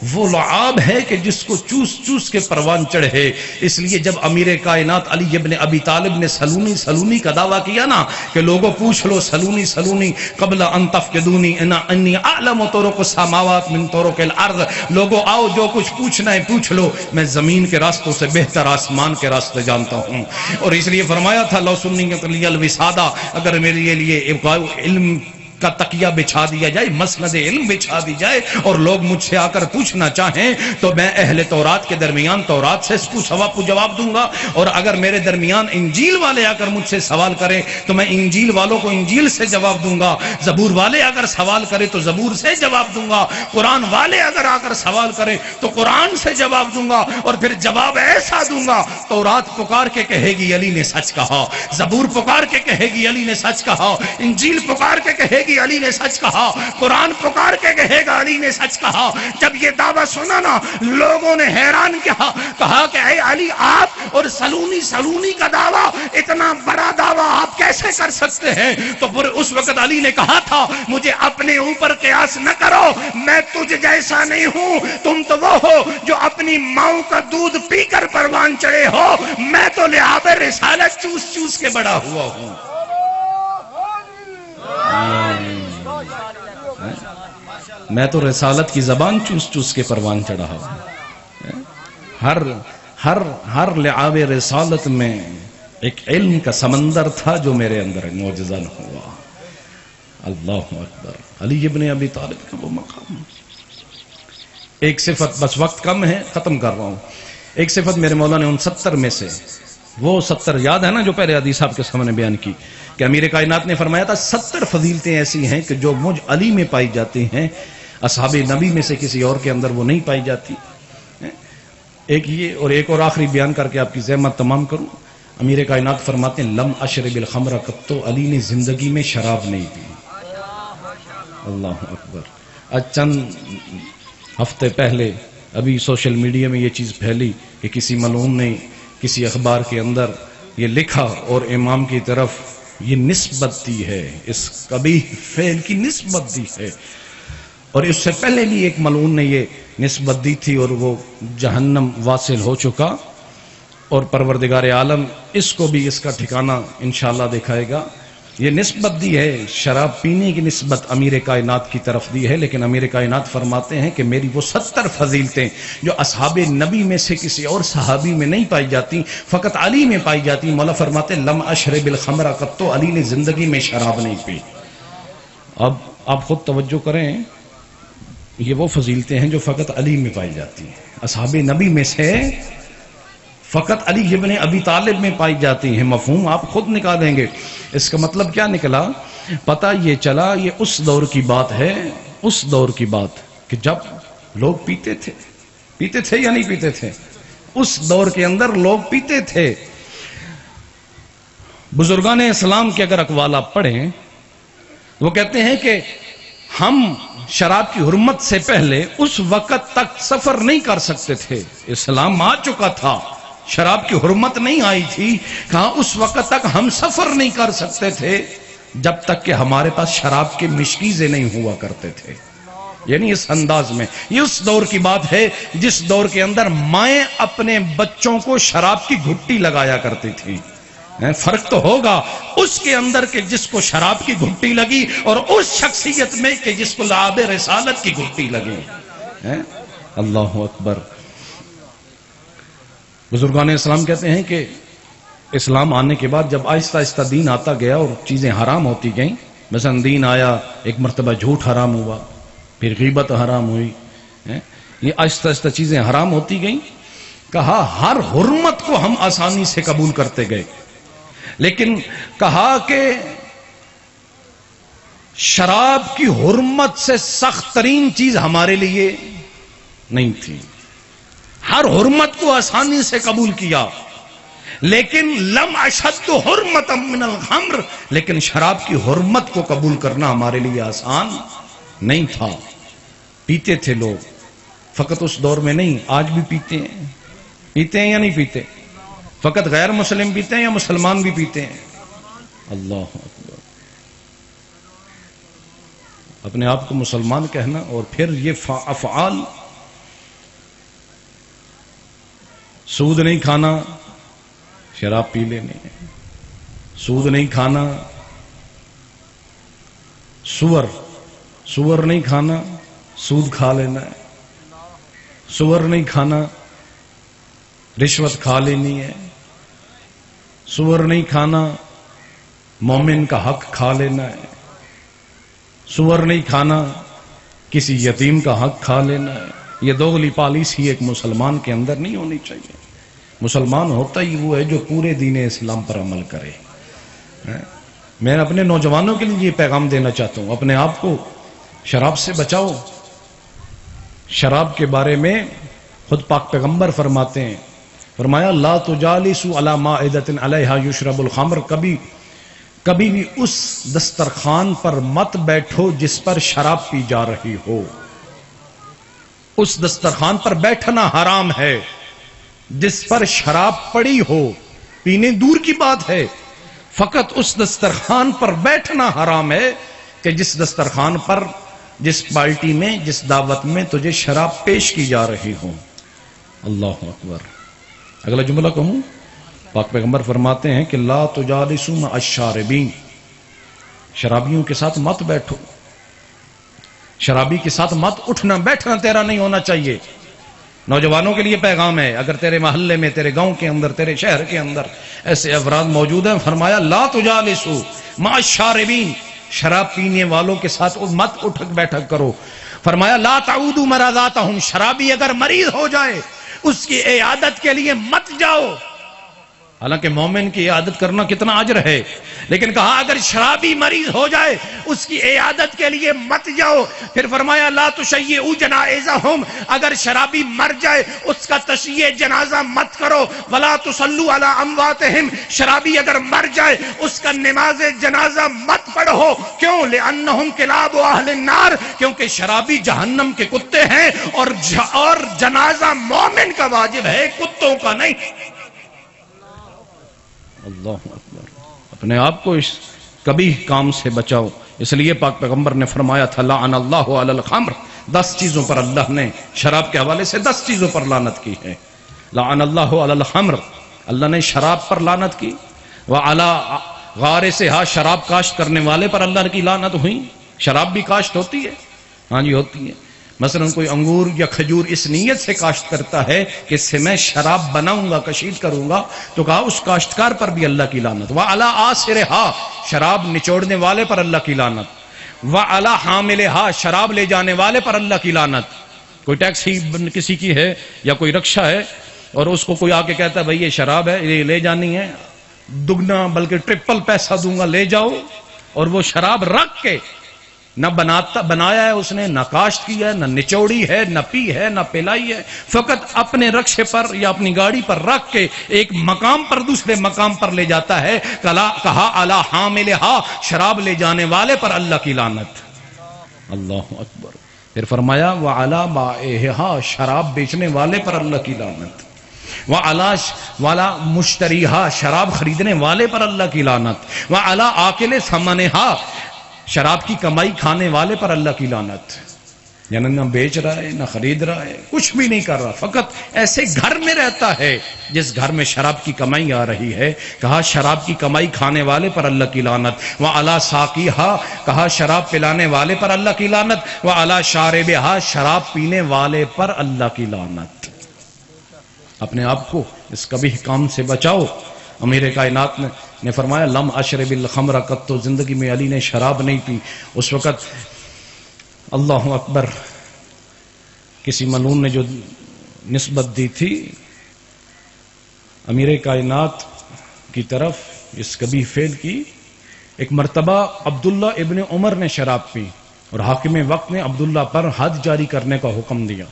A: وہ لعاب ہے کہ جس کو چوس چوس کے پروان چڑھے۔ اس لیے جب امیر کائنات علی ابن ابی طالب نے سلونی کا دعویٰ کیا نا کہ لوگوں پوچھ لو سلونی قبل ان تفقدونی انی اعلم طرق السماوات من طرق الارض، لوگوں آؤ جو کچھ پوچھنا ہے پوچھ لو، میں زمین کے راستوں سے بہتر آسمان کے راستے جانتا ہوں۔ اور اس لیے فرمایا تھا لو سنیت لی الوسادہ، اگر میرے لیے علم کا تکیہ بچھا دیا جائے، مسند علم بچھا دی جائے اور لوگ مجھ سے آ کر پوچھنا چاہیں تو میں اہل تورات کے درمیان تورات سے جواب دوں گا، اور اگر میرے درمیان انجیل والے آ کر مجھ سے سوال کریں تو میں انجیل والوں کو انجیل سے جواب دوں گا، زبور والے اگر سوال کریں تو زبور سے جواب دوں گا، قرآن والے اگر آ کر سوال کریں تو قرآن سے جواب دوں گا، اور پھر جواب ایسا دوں گا تورات پکار کے کہے گی علی نے سچ کہا، زبور پکار کے کہے گی علی نے سچ کہا، انجیل پکار کے کہے گی علی نے سچ کہا، قرآن پکار کے کہے گا علی نے سچ کہا۔ جب یہ دعویٰ سنا نا لوگوں نے حیران کہا کہ اے علی آپ اور سلونی کا دعویٰ، اتنا بڑا دعویٰ آپ کیسے کر سکتے ہیں؟ تو پھر اس وقت علی نے کہا تھا مجھے اپنے اوپر قیاس نہ کرو، میں تجھ جیسا نہیں ہوں، تم تو وہ ہو جو اپنی ماؤں کا دودھ پی کر پروان چڑھے ہو، میں تو لعاب رسالت چوس چوس کے بڑا ہوا ہوں۔ میں تو رسالت کی زبان چوس چوس کے پروان چڑھا ہوں۔ ہر لعاب رسالت میں ایک علم کا سمندر تھا جو میرے اندر معجزہ ہوا۔ اللہ اکبر۔ علی ابن ابی طالب کا وہ مقام، ایک صفت، بس وقت کم ہے ختم کر رہا ہوں، ایک صفت میرے مولا نے ان 70 میں سے، وہ 70 یاد ہے نا جو پہلے حدیث صاحب کے سامنے بیان کی کہ امیر کائنات نے فرمایا تھا 70 فضیلتیں ایسی ہیں کہ جو مجھ علی میں پائی جاتی ہیں، اصحاب نبی میں سے کسی اور کے اندر وہ نہیں پائی جاتی۔ ایک یہ اور آخری بیان کر کے آپ کی زحمت تمام کروں. امیر کائنات فرماتے ہیں لم اشرب الخمر قط، علی نے زندگی میں شراب نہیں پی. اللہ اکبر. آج چند ہفتے پہلے ابھی سوشل میڈیا میں یہ چیز پھیلی کہ کسی ملعون نے کسی اخبار کے اندر یہ لکھا اور امام کی طرف یہ نسبت دی ہے، اس قبیح فعل کی نسبت دی ہے. اور اس سے پہلے بھی ایک ملعون نے یہ نسبت دی تھی اور وہ جہنم واصل ہو چکا، اور پروردگار عالم اس کو بھی اس کا ٹھکانہ انشاءاللہ دکھائے گا. یہ نسبت دی ہے، شراب پینے کی نسبت امیر کائنات کی طرف دی ہے، لیکن امیر کائنات فرماتے ہیں کہ میری وہ 70 فضیلتیں جو اصحاب نبی میں سے کسی اور صحابی میں نہیں پائی جاتی، فقط علی میں پائی جاتی. مولا فرماتے ہیں لم اشرب الخمر قط، علی نے زندگی میں شراب نہیں پی. اب آپ خود توجہ کریں، یہ وہ فضیلتیں ہیں جو فقط علی میں پائی جاتی ہیں. اصحاب نبی میں سے فقط علی ابن ابی طالب میں پائی جاتی ہیں. مفہوم آپ خود نکالیں گے. اس کا مطلب کیا نکلا؟ پتہ یہ چلا یہ اس دور کی بات ہے، اس دور کی بات کہ جب لوگ پیتے تھے یا نہیں پیتے تھے؟ اس دور کے اندر لوگ پیتے تھے. بزرگان اسلام کے اگر اقوال آپ پڑھیں، وہ کہتے ہیں کہ ہم شراب کی حرمت سے پہلے اس وقت تک سفر نہیں کر سکتے تھے. اسلام آ چکا تھا، شراب کی حرمت نہیں آئی تھی. کہاں اس وقت تک ہم سفر نہیں کر سکتے تھے جب تک کہ ہمارے پاس شراب کے مشکیزیں نہیں ہوا کرتے تھے. یعنی اس انداز میں یہ اس دور کی بات ہے جس دور کے اندر مائیں اپنے بچوں کو شراب کی گھٹی لگایا کرتی تھی. فرق تو ہوگا اس کے اندر کہ جس کو شراب کی گھٹی لگی اور اس شخصیت میں کہ جس کو لعاب رسالت کی گھٹی لگی. اللہ اکبر. بزرگان اسلام کہتے ہیں کہ اسلام آنے کے بعد جب آہستہ آہستہ دین آتا گیا اور چیزیں حرام ہوتی گئیں، مثلا دین آیا، ایک مرتبہ جھوٹ حرام ہوا، پھر غیبت حرام ہوئی، یہ آہستہ آہستہ چیزیں حرام ہوتی گئیں. کہا ہر حرمت کو ہم آسانی سے قبول کرتے گئے، لیکن کہا کہ شراب کی حرمت سے سخت ترین چیز ہمارے لیے نہیں تھی. ہر حرمت کو آسانی سے قبول کیا، لیکن لم اشد حرمتا من الخمر، لیکن شراب کی حرمت کو قبول کرنا ہمارے لیے آسان نہیں تھا. پیتے تھے لوگ، فقط اس دور میں نہیں، آج بھی پیتے ہیں یا نہیں پیتے؟ فقط غیر مسلم پیتے ہیں یا مسلمان بھی پیتے ہیں؟ اللہ اکبر. اپنے آپ کو مسلمان کہنا اور پھر یہ افعال، سود نہیں کھانا، شراب پی لینے، سود نہیں کھانا، سور نہیں کھانا، سود کھا لینا ہے، سور نہیں کھانا، رشوت کھا لینی ہے، سور نہیں کھانا، مومن کا حق کھا لینا ہے، سور نہیں کھانا، کسی یتیم کا حق کھا لینا ہے. یہ دوغلی پالیسی ایک مسلمان کے اندر نہیں ہونی چاہیے. مسلمان ہوتا ہی وہ ہے جو پورے دین اسلام پر عمل کرے. میں اپنے نوجوانوں کے لیے یہ پیغام دینا چاہتا ہوں، اپنے آپ کو شراب سے بچاؤ. شراب کے بارے میں خود پاک پیغمبر فرماتے ہیں، فرمایا لا تجالسوا علی مائدۃ علیہا یشرب الخمر، کبھی بھی اس دسترخوان پر مت بیٹھو جس پر شراب پی جا رہی ہو. اس دسترخوان پر بیٹھنا حرام ہے جس پر شراب پڑی ہو. پینے دور کی بات ہے، فقط اس دسترخوان پر بیٹھنا حرام ہے کہ جس دسترخوان پر، جس پارٹی میں، جس دعوت میں تجھے شراب پیش کی جا رہی ہو. اللہ اکبر. اگلا جملہ کہوں، پاک پیغمبر فرماتے ہیں کہ لا تجالسوا مع الشاربین، شرابیوں کے ساتھ مت بیٹھو، شرابی کے ساتھ مت اٹھنا بیٹھنا تیرا نہیں ہونا چاہیے. نوجوانوں کے لیے پیغام ہے، اگر تیرے محلے میں، تیرے گاؤں کے اندر، تیرے شہر کے اندر ایسے افراد موجود ہیں، فرمایا لا تجالسوا مع الشاربین، شراب پینے والوں کے ساتھ مت اٹھک بیٹھک کرو. فرمایا لا تعودوا مرضاتہم، شرابی اگر مریض ہو جائے اس کی عیادت کے لیے مت جاؤ. حالانکہ مومن کی عیادت کرنا کتنا اجر ہے، لیکن کہا اگر شرابی مریض ہو جائے اس کی عیادت کے لیے مت جاؤ۔ پھر فرمایا لا تشیعوا جنائزہم، اگر شرابی مر جائے اس کا تشییع جنازہ مت کرو۔ ولا تصلوا علی امواتہم، شرابی اگر مر جائے اس کا نماز جنازہ مت پڑھو۔ کیوں؟ لأنہم کلاب اہل النار، کیونکہ شرابی جہنم کے کتے ہیں، اور جنازہ مومن کا واجب ہے، کتوں کا نہیں۔ اللہ اکبر۔ اپنے آپ کو اس کبھی کام سے بچاؤ، اس لیے پاک پیغمبر نے فرمایا تھا لعن اللہ علی الخمر، 10 چیزوں پر اللہ نے شراب کے حوالے سے 10 چیزوں پر لعنت کی ہے۔ لعن اللہ علی الخمر، اللہ نے شراب پر لعنت کی۔ وعلی غارسہا، شراب کاشت کرنے والے پر اللہ کی لعنت ہوئی۔ شراب بھی کاشت ہوتی ہے، ہاں جی ہوتی ہے۔ مثلا کوئی انگور یا کھجور اس نیت سے کاشت کرتا ہے کہ اس سے میں شراب بناؤں گا، کشید کروں گا، تو کہا اس کاشتکار پر بھی اللہ کی لعنت۔ وعلی آسرہا، شراب نچوڑنے والے پر اللہ کی لعنت۔ وعلی حاملہا، شراب لے جانے والے پر اللہ کی لعنت۔ کوئی ٹیکسی کسی کی ہے یا کوئی رکشہ ہے اور اس کو کوئی آ کے کہتا ہے بھائی یہ شراب ہے، یہ لے جانی ہے، دگنا بلکہ ٹرپل پیسہ دوں گا، لے جاؤ، اور وہ شراب رکھ کے نہ بنایا ہے اس نے، نہ کاشت کی ہے، نہ نچوڑی ہے، نہ پی ہے، نہ پلائی ہے، فقط اپنے رکشے پر یا اپنی گاڑی پر رکھ کے ایک مقام پر دوسرے مقام پر لے جاتا ہے۔ کہا اعلی حاملہا، شراب لے جانے والے پر اللہ کی لعنت۔ اللہ اکبر۔ پھر فرمایا وعلی بائعہا، شراب بیچنے والے پر اللہ کی لعنت۔ وعلی مشتریہا، شراب خریدنے والے پر اللہ کی لعنت۔ وعلی آکل ثمنہا، شراب کی کمائی کھانے والے پر اللہ کی لعنت۔ یعنی نہ بیچ رہا ہے، نہ خرید رہا ہے، کچھ بھی نہیں کر رہا، فقط ایسے گھر میں رہتا ہے جس گھر میں شراب کی کمائی آ رہی ہے۔ کہا شراب کی کمائی کھانے والے پر اللہ کی لعنت۔ وعلی ساقیہا، کہا شراب پلانے والے پر اللہ کی لعنت۔ وعلی شاربہا، شراب پینے والے پر اللہ کی لعنت۔ اپنے آپ کو اس کبھی کام سے بچاؤ۔ امیر کائنات نے فرمایا لم اشرب الخمر قط، تو زندگی میں علی نے شراب نہیں پی۔ اس وقت اللہ اکبر کسی ملعون نے جو نسبت دی تھی امیر کائنات کی طرف، اس کبھی فعل کی، ایک مرتبہ عبداللہ ابن عمر نے شراب پی اور حاکم وقت نے عبداللہ پر حد جاری کرنے کا حکم دیا،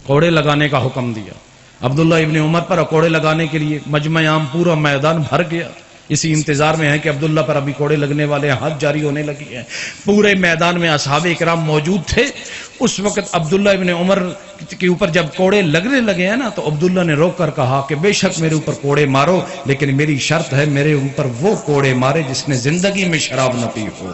A: کوڑے لگانے کا حکم دیا۔ عبداللہ ابن عمر پر کوڑے لگانے کے لیے مجمع عام پورا میدان بھر گیا، اسی انتظار میں ہے کہ عبداللہ پر ابھی کوڑے لگنے والے حد جاری ہونے لگی ہیں۔ پورے میدان میں اصحاب اکرام موجود تھے۔ اس وقت عبداللہ ابن عمر کے اوپر جب کوڑے لگنے لگے ہیں نا، تو عبداللہ نے روک کر کہا کہ بے شک میرے اوپر کوڑے مارو، لیکن میری شرط ہے میرے اوپر وہ کوڑے مارے جس نے زندگی میں شراب نہ پی ہو۔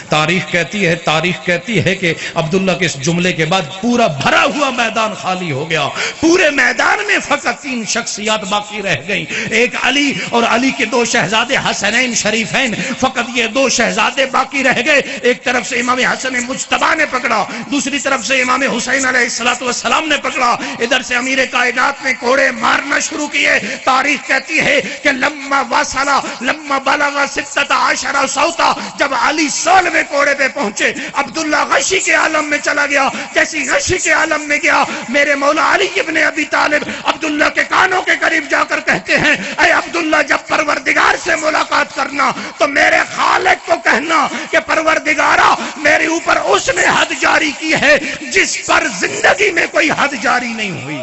A: تاریخ کہتی ہے کہ عبداللہ کے اس جملے کے بعد پورا بھرا ہوا میدان خالی ہو گیا۔ پورے میدان میں فقط 3 شخصیات باقی رہ گئیں، ایک علی اور علی کے 2 شہزادے حسنین شریفین، فقط یہ 2 شہزادے باقی رہ گئے۔ ایک طرف سے امام حسن مجتبی نے پکڑا، دوسری طرف سے امام حسین علیہ السلام نے پکڑا، ادھر سے امیر کائنات نے کوڑے مارنا شروع کیے۔ تاریخ کہتی ہے کہ لما بلغ 16 صوتا، جب علی 16ویں کوڑے پہ پہنچے، عبداللہ غشی کے عالم میں چلا گیا۔ جیسی غشی کے عالم میں گیا، میرے مولا علی ابن ابی طالب عبداللہ کے کانوں کے قریب جا کر کہتے ہیں اے عبداللہ، جب پروردگار سے ملاقات کرنا تو میرے خالق کو کہنا کہ پروردگارا میرے اوپر اس نے حد جاری کی ہے جس پر زندگی میں کوئی حد جاری نہیں ہوئی۔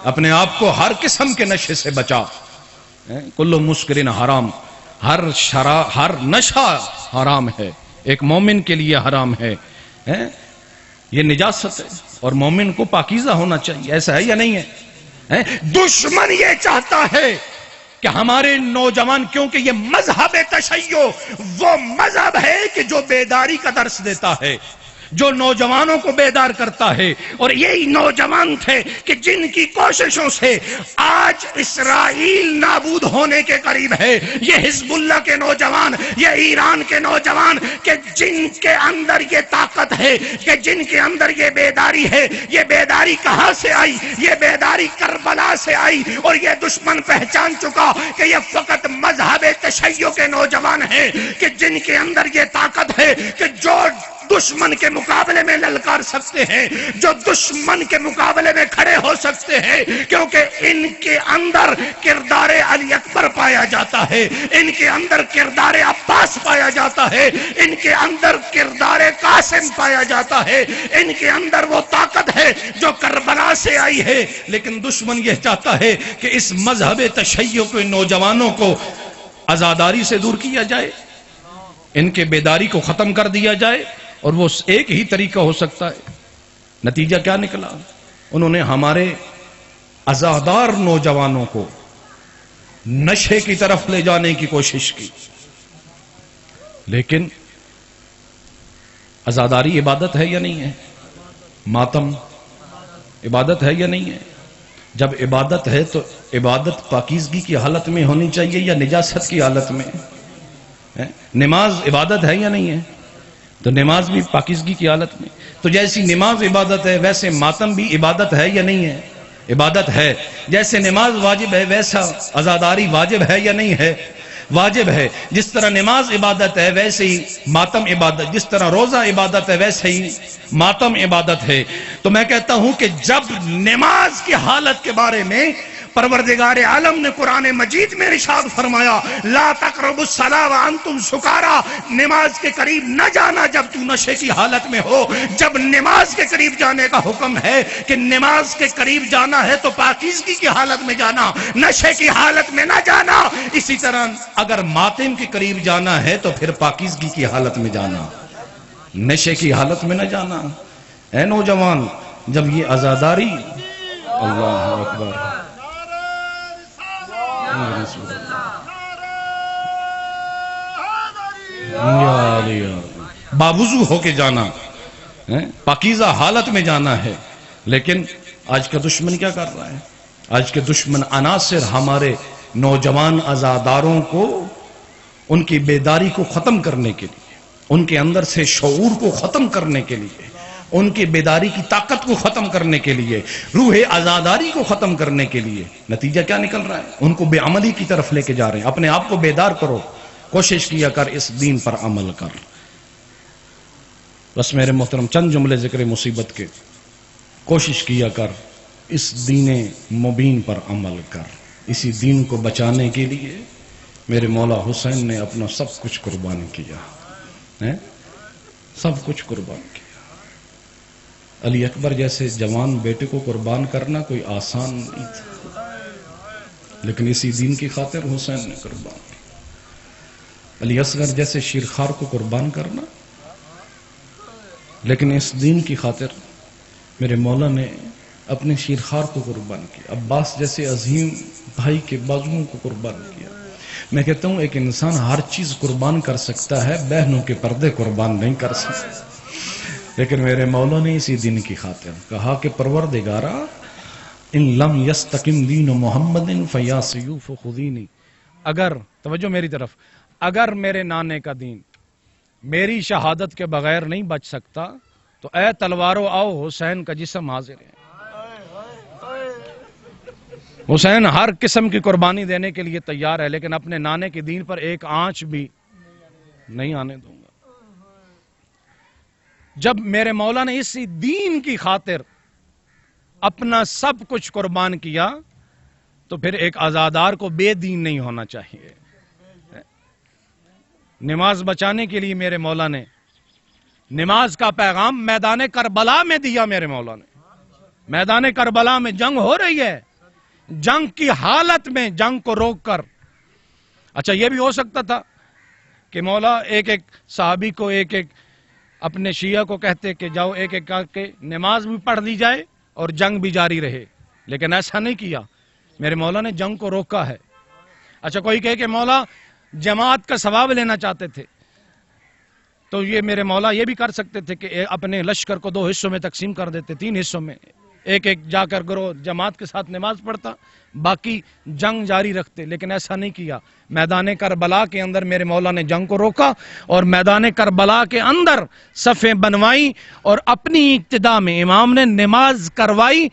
A: اپنے آپ کو ہر قسم کے نشے سے بچا۔ کل مسکرن حرام، ہر نشہ حرام ہے، ایک مومن کے لیے حرام ہے، یہ نجاست ہے، اور مومن کو پاکیزہ ہونا چاہیے۔ ایسا ہے یا نہیں ہے؟ دشمن یہ چاہتا ہے کہ ہمارے نوجوان، کیونکہ یہ مذہب تشیع وہ مذہب ہے کہ جو بیداری کا درس دیتا ہے، جو نوجوانوں کو بیدار کرتا ہے، اور یہی نوجوان تھے کہ جن کی کوششوں سے آج اسرائیل نابود ہونے کے قریب ہے۔ یہ حزب اللہ کے نوجوان، یہ ایران کے نوجوان، کہ جن کے اندر یہ طاقت ہے، کہ جن کے اندر یہ بیداری ہے۔ یہ بیداری کہاں سے آئی؟ یہ بیداری کربلا سے آئی، اور یہ دشمن پہچان چکا کہ یہ فقط مذہب تشیع کے نوجوان ہیں، کہ جن کے اندر یہ طاقت ہے کہ جو دشمن کے مقابلے میں للکار سکتے ہیں، جو دشمن کے مقابلے میں کھڑے ہو سکتے ہیں، کیونکہ ان کے اندر کردار علی اکبر پایا جاتا ہے، ان کے اندر کردار عباس پایا جاتا ہے، ان کے اندر کردار قاسم پایا جاتا ہے، ان کے اندر وہ طاقت ہے جو کربلا سے آئی ہے۔ لیکن دشمن یہ چاہتا ہے کہ اس مذہب تشیع کے نوجوانوں کو عزاداری سے دور کیا جائے، ان کے بیداری کو ختم کر دیا جائے، اور وہ ایک ہی طریقہ ہو سکتا ہے۔ نتیجہ کیا نکلا؟ انہوں نے ہمارے عزادار نوجوانوں کو نشے کی طرف لے جانے کی کوشش کی۔ لیکن عزاداری عبادت ہے یا نہیں ہے؟ ماتم عبادت ہے یا نہیں ہے؟ جب عبادت ہے تو عبادت پاکیزگی کی حالت میں ہونی چاہیے یا نجاست کی حالت میں؟ نماز عبادت ہے یا نہیں ہے؟ تو نماز بھی پاکیزگی کی حالت میں۔ تو جیسی نماز عبادت ہے ویسے ماتم بھی عبادت ہے یا نہیں ہے؟ عبادت ہے۔ جیسے نماز واجب ہے ویسا عزاداری واجب ہے یا نہیں ہے؟ واجب ہے۔ جس طرح نماز عبادت ہے ویسے ہی ماتم عبادت، جس طرح روزہ عبادت ہے ویسے ہی ماتم عبادت ہے۔ تو میں کہتا ہوں کہ جب نماز کی حالت کے بارے میں پروردگار عالم نے قرآن مجید میں ارشاد فرمایا لا تقربوا الصلاۃ وانتم سکارا، نماز کے قریب نہ جانا جب تو نشے کی حالت میں ہو۔ جب نماز کے قریب جانے کا حکم ہے کہ نماز کے قریب جانا ہے تو پاکیزگی کی حالت میں جانا، نشے کی حالت میں نہ جانا۔ اسی طرح اگر ماتم کے قریب جانا ہے تو پھر پاکیزگی کی حالت میں جانا، نشے کی حالت میں نہ جانا۔ اے نوجوان، جب یہ عزاداری، اللہ اکبر، باوضو ہو کے جانا، پاکیزہ حالت میں جانا ہے۔ لیکن آج کا دشمن کیا کر رہا ہے؟ آج کے دشمن عناصر ہمارے نوجوان عزاداروں کو ان کی بیداری کو ختم کرنے کے لیے، ان کے اندر سے شعور کو ختم کرنے کے لیے، ان کی بیداری کی طاقت کو ختم کرنے کے لیے، روح عزاداری کو ختم کرنے کے لیے نتیجہ کیا نکل رہا ہے؟ ان کو بے عملی کی طرف لے کے جا رہے ہیں۔ اپنے آپ کو بیدار کرو، کوشش کیا کر اس دین پر عمل کر۔ بس میرے محترم چند جملے ذکر مصیبت کے، کوشش کیا کر اس دین مبین پر عمل کر۔ اسی دین کو بچانے کے لیے میرے مولا حسین نے اپنا سب کچھ قربان کیا، سب کچھ قربان کیا۔ علی اکبر جیسے جوان بیٹے کو قربان کرنا کوئی آسان نہیں تھا، لیکن اسی دین کی خاطر حسین نے قربان کیا۔ علی اصغر جیسے شیرخوار کو قربان کرنا، لیکن اس دین کی خاطر میرے مولا نے اپنے شیرخوار کو قربان کیا۔ عباس جیسے عظیم بھائی کے بازوؤں کو قربان کیا۔ میں کہتا ہوں ایک انسان ہر چیز قربان کر سکتا ہے، بہنوں کے پردے قربان نہیں کر سکتا۔ لیکن میرے مولا نے اسی دین کی خاطر کہا کہ پروردگارا ان لم یستقم دین محمد فیا سیوف خذینی، اگر توجہ میری طرف، اگر میرے نانے کا دین میری شہادت کے بغیر نہیں بچ سکتا تو اے تلوارو آؤ، حسین کا جسم حاضر ہے۔ حسین ہر قسم کی قربانی دینے کے لیے تیار ہے، لیکن اپنے نانے کے دین پر ایک آنچ بھی نہیں آنے دوں گا۔ جب میرے مولا نے اسی دین کی خاطر اپنا سب کچھ قربان کیا تو پھر ایک عزادار کو بے دین نہیں ہونا چاہیے۔ نماز بچانے کے لیے میرے مولا نے نماز کا پیغام میدان کربلا میں دیا۔ میرے مولا نے میدان کربلا میں جنگ ہو رہی ہے، جنگ کی حالت میں جنگ کو روک کر، اچھا یہ بھی ہو سکتا تھا کہ مولا ایک ایک صحابی کو، ایک ایک اپنے شیعہ کو کہتے کہ جاؤ ایک ایک کر کے نماز بھی پڑھ لی جائے اور جنگ بھی جاری رہے، لیکن ایسا نہیں کیا۔ میرے مولا نے جنگ کو روکا ہے۔ اچھا کوئی کہے کہ مولا جماعت کا ثواب لینا چاہتے تھے، تو یہ میرے مولا یہ بھی کر سکتے تھے کہ اپنے لشکر کو 2 حصوں میں تقسیم کر دیتے، 3 حصوں میں، ایک ایک جا کر گروہ جماعت کے ساتھ نماز پڑھتا، باقی جنگ جاری رکھتے، لیکن ایسا نہیں کیا۔ میدان کربلا کے اندر میرے مولا نے جنگ کو روکا اور میدان کربلا کے اندر صفیں بنوائی اور اپنی ابتدا میں امام نے نماز کروائی۔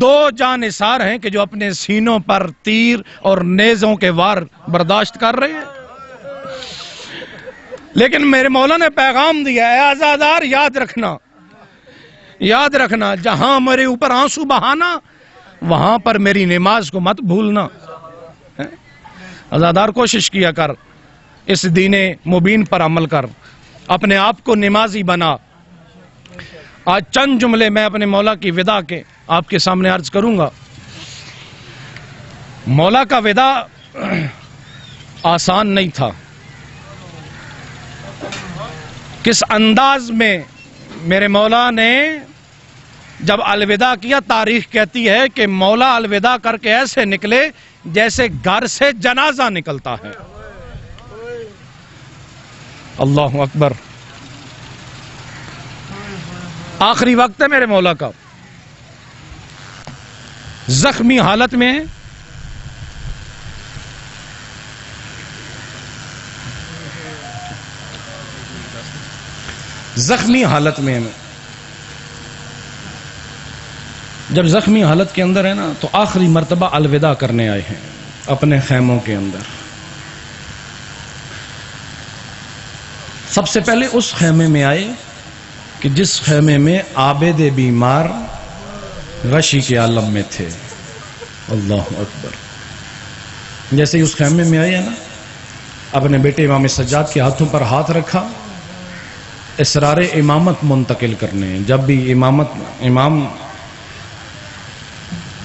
A: 2 جانثار ہیں کہ جو اپنے سینوں پر تیر اور نیزوں کے وار برداشت کر رہے ہیں۔
C: لیکن میرے مولا نے پیغام دیا ہے عزادار یاد رکھنا جہاں میرے اوپر آنسو بہانا وہاں پر میری نماز کو مت بھولنا. عزادار کوشش کیا کر، اس دین مبین پر عمل کر، اپنے آپ کو نمازی بنا. آج چند جملے میں اپنے مولا کی ودا کے آپ کے سامنے عرض کروں گا. مولا کا ودا آسان نہیں تھا. کس انداز میں میرے مولا نے جب الوداع کیا، تاریخ کہتی ہے کہ مولا الوداع کر کے ایسے نکلے جیسے گھر سے جنازہ نکلتا ہے. اللہ اکبر. آخری وقت ہے میرے مولا کا، زخمی حالت میں جب زخمی حالت کے اندر ہے نا تو آخری مرتبہ الوداع کرنے آئے ہیں اپنے خیموں کے اندر. سب سے پہلے اس خیمے میں آئے کہ جس خیمے میں عابد بیمار غشی کے عالم میں تھے. اللہ اکبر. جیسے ہی اس خیمے میں آئے نا، اپنے بیٹے امام سجاد کے ہاتھوں پر ہاتھ رکھا، اسرار امامت منتقل کرنے. جب بھی امام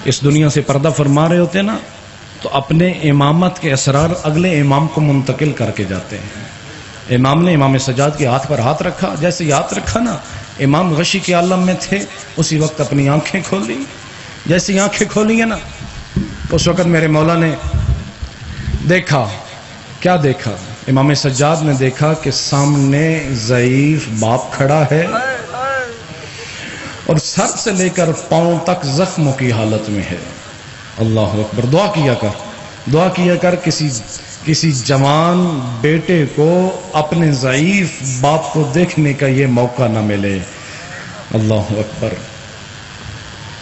C: اس دنیا سے پردہ فرما رہے ہوتے نا تو اپنے امامت کے اسرار اگلے امام کو منتقل کر کے جاتے ہیں. امام نے امام سجاد کے ہاتھ پر ہاتھ رکھا. جیسے ہی ہاتھ رکھا نا، امام غشی کے عالم میں تھے، اسی وقت اپنی آنکھیں کھولی. جیسے ہی آنکھیں کھولی ہیں نا، اس وقت میرے مولا نے دیکھا. کیا دیکھا؟ امام سجاد نے دیکھا کہ سامنے ضعیف باپ کھڑا ہے اور سر سے لے کر پاؤں تک زخموں کی حالت میں ہے. اللہ اکبر. دعا کیا کر کسی جوان بیٹے کو اپنے ضعیف باپ کو دیکھنے کا یہ موقع نہ ملے. اللہ اکبر.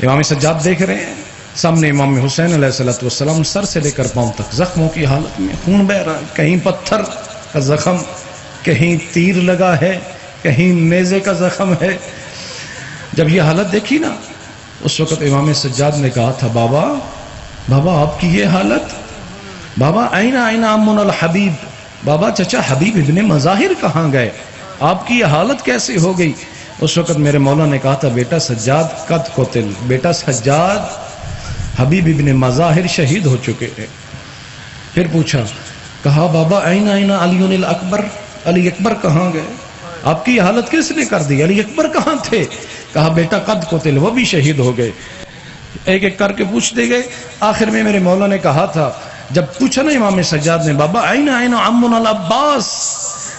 C: امام سجاد دیکھ رہے ہیں سامنے امام حسین علیہ السلام سر سے لے کر پاؤں تک زخموں کی حالت میں، خون بہ رہا ہے. کہیں پتھر کا زخم، کہیں تیر لگا ہے، کہیں نیزے کا زخم ہے. جب یہ حالت دیکھی نا، اس وقت امام سجاد نے کہا تھا، بابا آپ کی یہ حالت، بابا این امن الحبیب، بابا چچا حبیب ابن مظاہر کہاں گئے؟ آپ کی یہ حالت کیسے ہو گئی؟ اس وقت میرے مولا نے کہا تھا، بیٹا سجاد قد قتل، بیٹا سجاد حبیب ابن مظاہر شہید ہو چکے ہیں. پھر پوچھا، کہا بابا این علی الاکبر، علی اکبر کہاں گئے؟ آپ کی یہ حالت کس نے کر دی؟ علی اکبر کہاں تھے؟ کہا بیٹا قد قتل، وہ بھی شہید ہو گئے. ایک ایک کر کے پوچھتے گئے. آخر میں میرے مولا نے کہا تھا، جب پوچھا نا امام سجاد نے، بابا این عمنا العباس،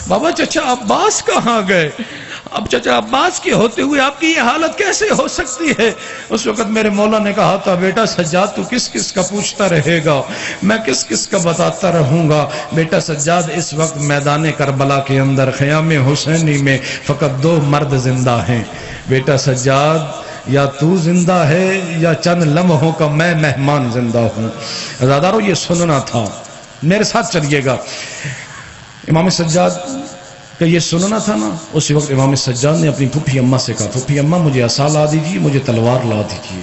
C: بابا چچا عباس کہاں گئے؟ اب چچا عباس کے ہوتے ہوئے آپ کی یہ حالت کیسے ہو سکتی ہے؟ اس وقت میرے مولا نے کہا تھا، بیٹا سجاد تو کس کا پوچھتا رہے گا، میں کس کا بتاتا رہوں گا. بیٹا سجاد اس وقت میدان کربلا کے اندر خیام حسینی میں فقط 2 مرد زندہ ہیں. بیٹا سجاد، یا تو زندہ ہے یا چند لمحوں کا میں مہمان زندہ ہوں. عزادارو یہ سننا تھا، میرے ساتھ چلیے گا. امام سجاد کہ یہ سننا تھا نا، اسی وقت امام سجاد نے اپنی پھپھی اماں سے کہا، پھپھی اماں مجھے عصا لا دیجیے، مجھے تلوار لا دیجیے.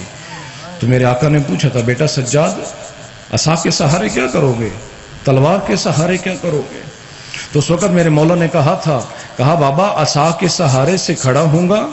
C: تو میرے آقا نے پوچھا تھا، بیٹا سجاد عصا کے سہارے کیا کرو گے، تلوار کے سہارے کیا کرو گے؟ تو اس وقت میرے مولا نے کہا بابا عصا کے سہارے سے کھڑا ہوں گا،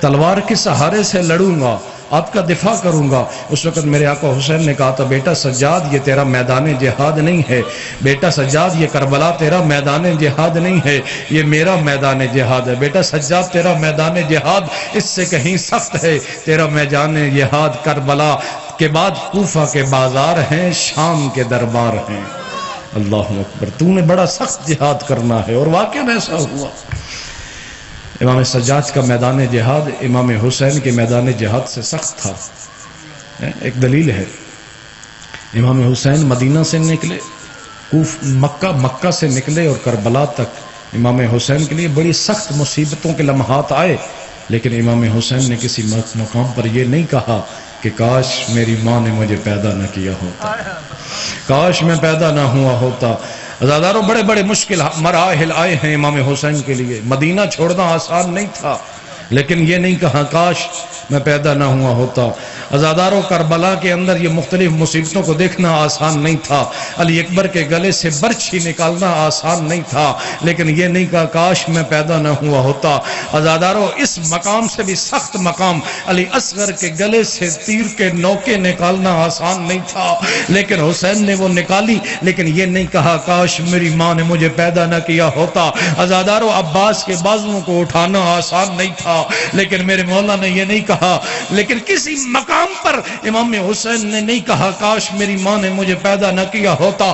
C: تلوار کے سہارے سے لڑوں گا، آپ کا دفاع کروں گا. اس وقت میرے آقا حسین نے کہا تھا، بیٹا سجاد یہ تیرا میدان جہاد نہیں ہے، بیٹا سجاد یہ کربلا تیرا میدان جہاد نہیں ہے، یہ میرا میدان جہاد ہے. بیٹا سجاد تیرا میدان جہاد اس سے کہیں سخت ہے، تیرا میدان جہاد کربلا کے بعد کوفہ کے بازار ہیں، شام کے دربار ہیں. اللہ اکبر. تو نے بڑا سخت جہاد کرنا ہے، اور واقعہ ایسا ہوا. امام سجاد کا میدان جہاد امام حسین کے میدان جہاد سے سخت تھا. ایک دلیل ہے، امام حسین مدینہ سے نکلے، مکہ سے نکلے، اور کربلا تک امام حسین کے لیے بڑی سخت مصیبتوں کے لمحات آئے. لیکن امام حسین نے کسی مقام پر یہ نہیں کہا کہ کاش میری ماں نے مجھے پیدا نہ کیا ہوتا، کاش میں پیدا نہ ہوا ہوتا. عزاداروں بڑے بڑے مشکل مراحل آئے ہیں امام حسین کے لیے، مدینہ چھوڑنا آسان نہیں تھا، لیکن یہ نہیں کہا کاش میں پیدا نہ ہوا ہوتا۔ عزاداروں کربلا کے اندر یہ مختلف مصیبتوں کو دیکھنا آسان نہیں تھا، علی اکبر کے گلے سے برچھی نکالنا آسان نہیں تھا، لیکن یہ نہیں کہا کاش میں پیدا نہ ہوا ہوتا۔ عزاداروں اس مقام سے بھی سخت مقام علی اصغر کے گلے سے تیر کے نوکے نکالنا آسان نہیں تھا، لیکن حسین نے وہ نکالی، لیکن یہ نہیں کہا کاش میری ماں نے مجھے پیدا نہ کیا ہوتا۔ عزاداروں عباس کے بازوؤں کو اٹھانا آسان نہیں تھا، لیکن میرے مولا نے یہ نہیں کہا، لیکن کسی مقام پر امام حسین نے نہیں کہا کاش میری ماں نے مجھے پیدا نہ کیا ہوتا۔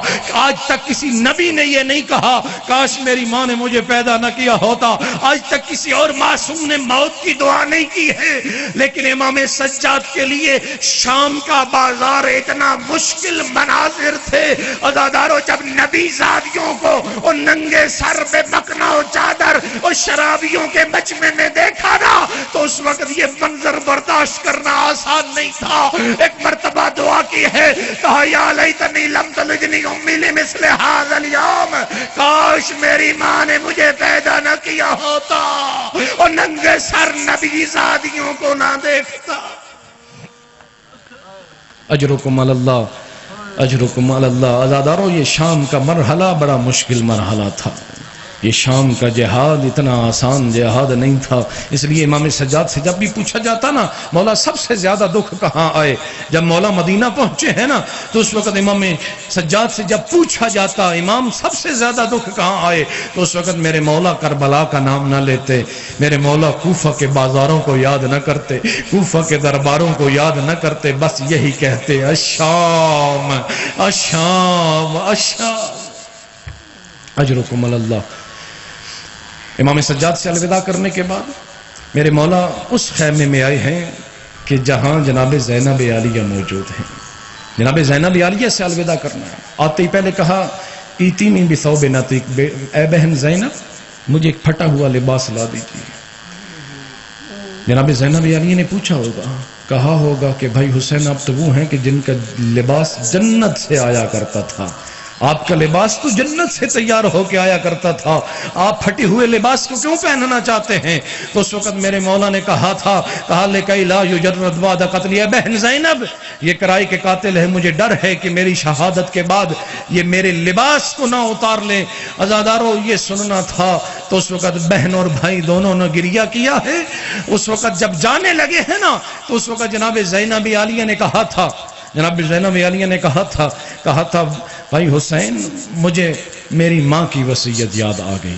C: آج تک کسی نبی نے یہ نہیں کہا کاش میری ماں نے مجھے پیدا نہ کیا ہوتا، آج تک کسی اور معصوم نے موت کی دعا نہیں کی ہے، لیکن امام سجاد کے لیے شام کا بازار اتنا مشکل مناظر تھے۔ عزاداروں جب نبی زادیوں کو اور ننگے سر پہ مکنا و چادر اور شرابیوں کے مجمع میں دیکھا نا تو اس وقت یہ منظر برداشت کرنا آسان نہیں تھا۔ ایک مرتبہ دعا کی ہے، کہا یا لیتنی لم تلدنی امی لمثل ھذا اليوم، کاش میری ماں نے مجھے پیدا نہ کیا ہوتا اور ننگے سر نبی زادیوں کو نہ دیکھتا۔ اجرکم علی اللہ، اجرکم علی اللہ۔ عزاداروں یہ شام کا مرحلہ بڑا مشکل مرحلہ تھا، یہ شام کا جہاد اتنا آسان جہاد نہیں تھا، اس لیے امام سجاد سے جب بھی پوچھا جاتا نا مولا سب سے زیادہ دکھ کہاں آئے، جب مولا مدینہ پہنچے ہیں نا تو اس وقت امام سجاد سے جب پوچھا جاتا امام سب سے زیادہ دکھ کہاں آئے تو اس وقت میرے مولا کربلا کا نام نہ لیتے، میرے مولا کوفہ کے بازاروں کو یاد نہ کرتے، کوفہ کے درباروں کو یاد نہ کرتے، بس یہی کہتے الشام الشام الشام۔ اجرکم علی اللہ۔ امام سجاد سے الوداع کرنے کے بعد میرے مولا اس خیمے میں آئے ہیں کہ جہاں جناب زینب عالیہ موجود ہیں، جناب زینب عالیہ سے الوداع کرنا ہے۔ آتے ہی پہلے کہا ایتینی بثوب نطیق، اے بہن زینب مجھے ایک پھٹا ہوا لباس لا دیجیے۔ جناب زینب عالیہ نے پوچھا ہوگا، کہا ہوگا کہ بھائی حسین آپ تو وہ ہیں کہ جن کا لباس جنت سے آیا کرتا تھا، آپ کا لباس تو جنت سے تیار ہو کے آیا کرتا تھا، آپ پھٹے ہوئے لباس کو کیوں پہننا چاہتے ہیں؟ تو اس وقت میرے مولا نے کہا تھا، کہا لِكَيْ لَا يُجَرَّدْ بَعْدَ قَتْلِ، اے بہن زینب یہ کرائی کے قاتل ہے، مجھے ڈر ہے کہ میری شہادت کے بعد یہ میرے لباس کو نہ اتار لیں۔ عزاداروں یہ سننا تھا تو اس وقت بہن اور بھائی دونوں نے گریہ کیا ہے۔ اس وقت جب جانے لگے ہیں نا تو اس وقت جناب زینب عالیہ نے کہا تھا، جناب زینب عالیہ نے کہا تھا بھائی حسین مجھے میری ماں کی وصیت یاد آ گئی۔